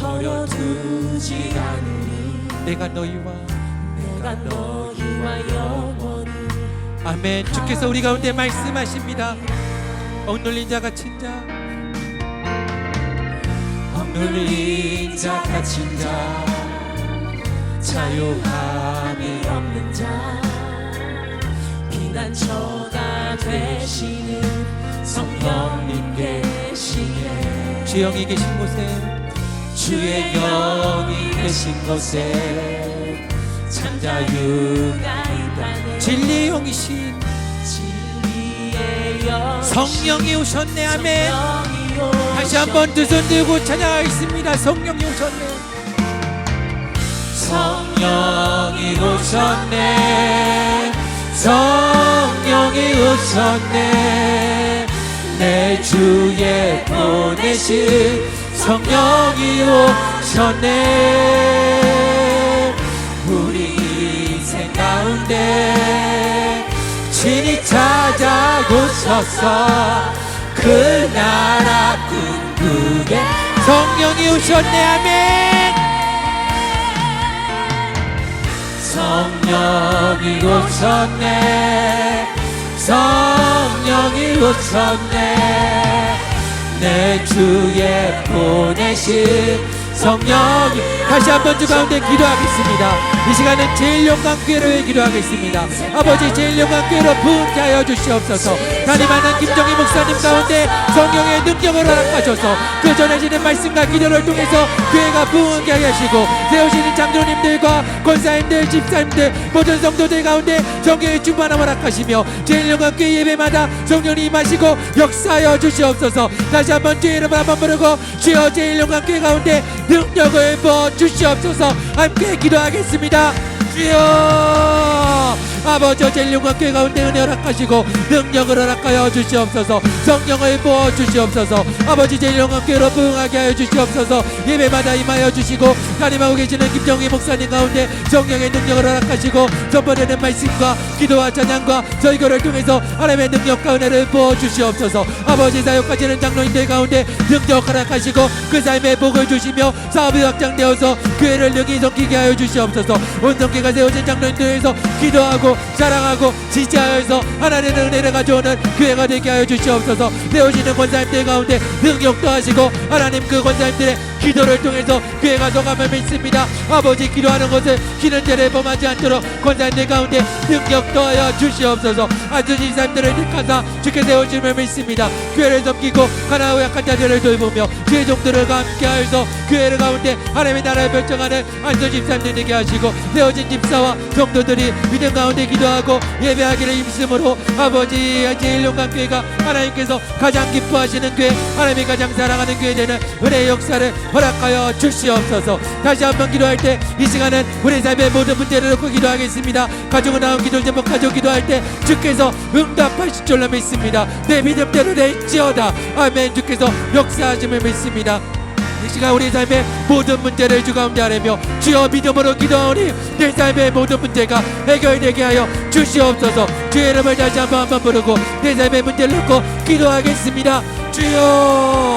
버려두지 않으니 내가 너희와 영원히 아멘. 주께서 우리 가운데 말씀하십니다. 억눌린 자 갇힌 자 억눌린 자 갇힌 자 자유함이 없는 자 피난처가 되시는 성령님 계시네. 주 영이 계신 곳에 주의 영이 계신 곳에 참 자유가 있다네. 진리의 영이신 진리의 영 성령이 오셨네. 아멘. 다시 한번 두 손 들고 찬양하겠습니다. 성령이 오셨네. 성령이 오셨네. 성령이 오셨네. 내 주에 보내신 성령이 오셨네. 가운데 친히 찾아오셔서 그 나라 꿈꾸게 성령이 오셨네. 아멘. 성령이 오셨네. 성령이 오셨네. 내 주에 보내신 성령이. 다시 한번 주 가운데 기도하겠습니다. 이 시간은 제일영광교회를 위해 기도하겠습니다. 아버지, 제일영광교회로 부흥케 하여 주시옵소서. 담임하는 김정희 목사님 가운데 성령의 능력을 허락하셔서 그 전해지는 말씀과 기도를 통해서 교회가 부흥케 하시고, 세우시는 장로님들과 권사님들, 집사님들, 모든 성도들 가운데 성령의 충만함을 허락하시며 제일영광교회 예배마다 성령이 임하시고 역사하여 주시옵소서. 다시 한번 주의 이름을 한번 부르고, 주여 제일영광교회 가운데 능력을 부어 주시옵소서. 함께 기도하겠습니다. 주여, 아버지, 제일영광교회 가운데 은혜 허락하시고 능력을 허락하여 주시옵소서. 성령을 부어 주시옵소서. 아버지, 제일영광교회로 부흥하게 하여 주시옵소서. 예배마다 임하여 주시고, 담임하고 계시는 김정희 목사님 가운데 성령의 능력을 허락하시고, 전번에는 말씀과 기도와 찬양과 설교를 통해서 하나님의 능력과 은혜를 부어 주시옵소서. 아버지, 사역하시는 장로님들 가운데 능력 허락하시고 그 삶의 복을 주시며 사업이 확장되어서 교회를 능히 섬기게 하여 주시옵소서. 온 성교가 세워진 장로님들에서 기도하고 사랑하고 지지하여서 하나님의 은혜를 가져오는 교회가 되게 하여 주시옵소서. 세우시는 권사님들 가운데 능력 더하시고 하나님 그 권사님들의 기도를 통해서 교회가 서감을 믿습니다. 아버지, 기도하는 것을 기는 죄를 범하지 않도록 권사님들 가운데 능력 더하여 주시옵소서. 안전히 사람들을 택하사 주께 세우심을 믿습니다. 교회를 섬기고 가난하고 약한 자들을 돌보며 주의 종들을 함께하여서 교회를 가운데 하나님의 나라를 결정하는 안전 집사님들 되게 하시고, 세워진 집사와 성도들이 믿음 가운데 기도하고 예배하기를 힘쓰므로 아버지, 제일영광교회가 하나님께서 가장 기뻐하시는 교회, 하나님이 가장 사랑하는 교회 되는 은혜의 역사를 허락하여 주시옵소서. 다시 한번 기도할 때 이 시간은 우리 삶의 모든 문제를 놓고 기도하겠습니다. 가족을 나온 기도 제목 가족 기도할 때 주께서 응답하실 줄로 믿습니다. 내 믿음대로 될지어다. 아멘. 주께서 역사하심을 믿습니다. 이 시간 우리 삶의 모든 문제를 주 가운데 하라며 주여 믿음으로 기도하오니 내 삶의 모든 문제가 해결되게 하여 주시옵소서. 주의 이름을 다시 한번 부르고 내 삶의 문제를 놓고 기도하겠습니다. 주여,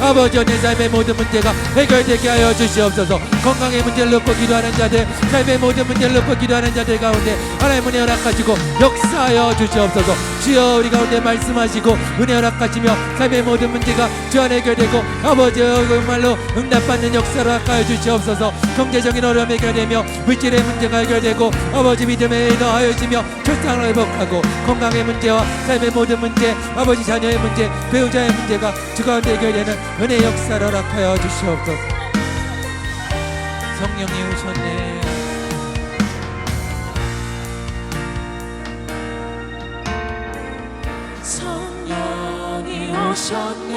아버지, 내 삶의 모든 문제가 해결되게 하여 주시옵소서. 건강의 문제를 놓고 기도하는 자들, 삶의 모든 문제를 놓고 기도하는 자들 가운데 하나님 은혜 허락하시고 역사하여 주시옵소서. 주여, 우리 가운데 말씀하시고 은혜 허락하시며 삶의 모든 문제가 주 안에 해결되고 아버지, 정말로 응답받는 역사를 허락하여 주시옵소서. 경제적인 어려움이 해결되며 물질의 문제가 해결되고 아버지, 믿음에 인하여지며 출산을 회복하고 건강의 문제와 삶의 모든 문제, 아버지, 자녀의 문제, 배우자의 문제가 주 가운데 해결되는 은혜 역사를 허락하여 주시옵소서. 성령이 오셨네. 성령이 오셨네.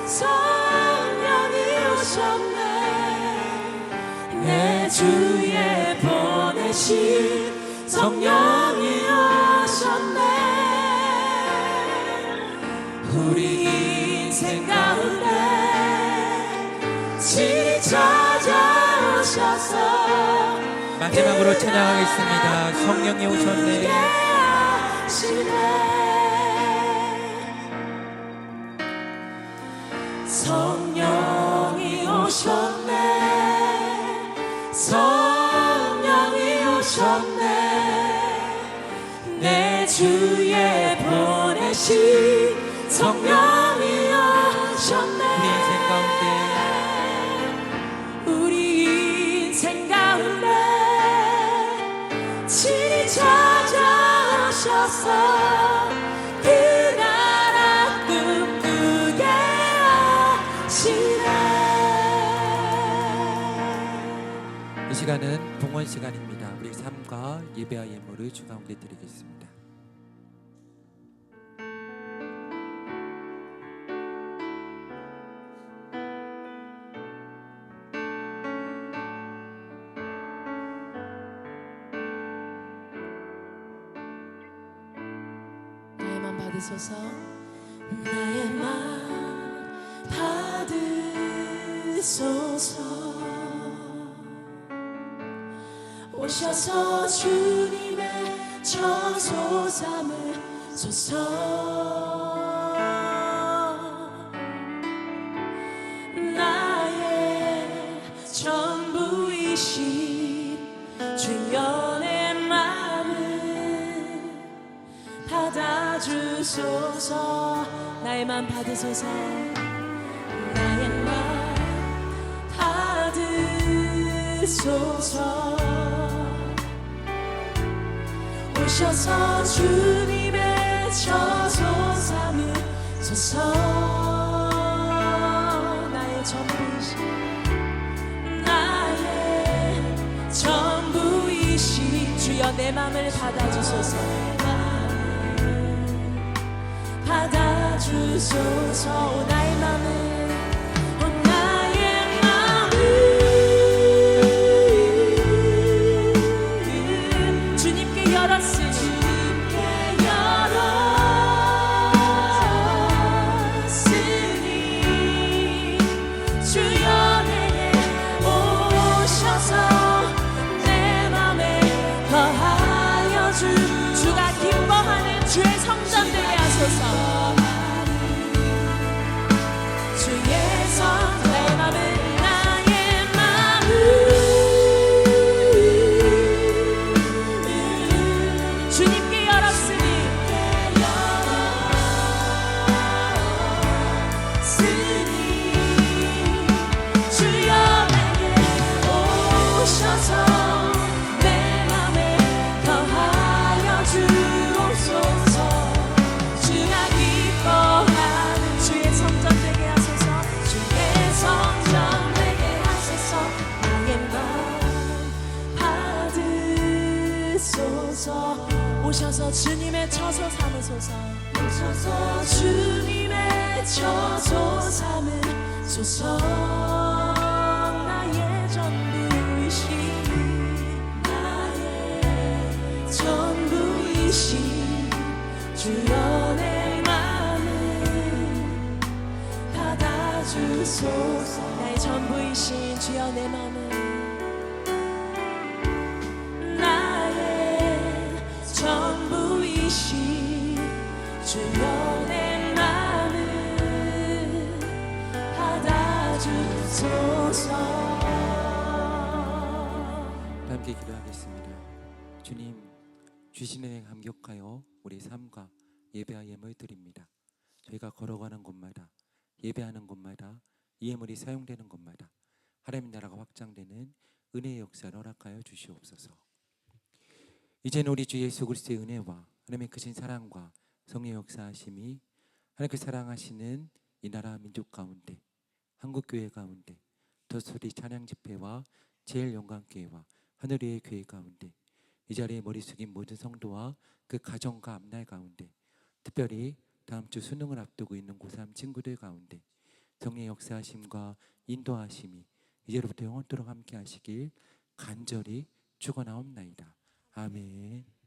성령이 오셨네. 내 주에 보내신 성령이 오셨네. 우리 인생 가운데 친히 찾아오셔서 마지막으로 찬양하겠습니다. 성령이 오셨네. 성령이 오셨네. 성령이 오셨네. 내 주에 보내신 성령이 오셨네. 우리 인생 가운데 친히 찾아오셔서 그 나라 꿈꾸게 하시네. 이 시간은 봉헌 시간입니다. 우리 삶과 예배와 예물을 주 가운데 드리겠습니다. 나의 맘 받으소서. 나의 맘 받으소서. 오셔서 주님의 처소 삼으소서. 나의 전부이신 주여 내 마음을 받아주소서. 나의 맘 받으소서. 나의 맘 받으소서. 오셔서 주님의 처소 삼으소서. 나의 전부이신 나의 전부이신 주여 내 맘을 받아주소서. 받아주소서. 나의 맘을 주님께 열었으니 주여 내게 오셔서 내 맘에 거하여 주가 기뻐하는 주의 성전 되게 하소서. 주의 성 나의 맘을 나의 맘을 주님께 열었으니 주여 내게 오셔서 내 맘에 거하여 주옵소서. 주가 기뻐하는 주의 성전 되게 하소서. 주의 성전 되게 하소서. 나의 맘 받으소서. 오셔서 주님의 처소 삼으소서. 오셔서 주님의 처소 삼으소서. 나의 전부이신 나의 전부이신 주여 내 맘을 받아주소서. 나의 전부이신 주여 내 맘을 나의 전부이신 주여 내 맘을 받아주소서. 함께 기도하겠습니다. 주님, 주신 은혜 감격하여 우리 삶과 예배와 예물 드립니다. 저희가 걸어가는 곳마다, 예배하는 곳마다, 이 예물이 사용되는 곳마다 하나님 나라가 확장되는 은혜의 역사를 허락하여 주시옵소서. 이제는 우리 주 예수 그리스도의 은혜와 하나님의 크신 사랑과 성령의 역사하심이 하나님께 사랑하시는 이 나라 민족 가운데, 한국교회 가운데, 더소리 찬양 집회와 제일 영광교회와 하늘의 교회 가운데, 이 자리에 머리 숙인 모든 성도와 그 가정과 앞날 가운데, 특별히 다음 주 수능을 앞두고 있는 고3 친구들 가운데 성령의 역사하심과 인도하심이 이제로부터 영원토록 함께 하시길 간절히 축원하옵나이다. 아멘.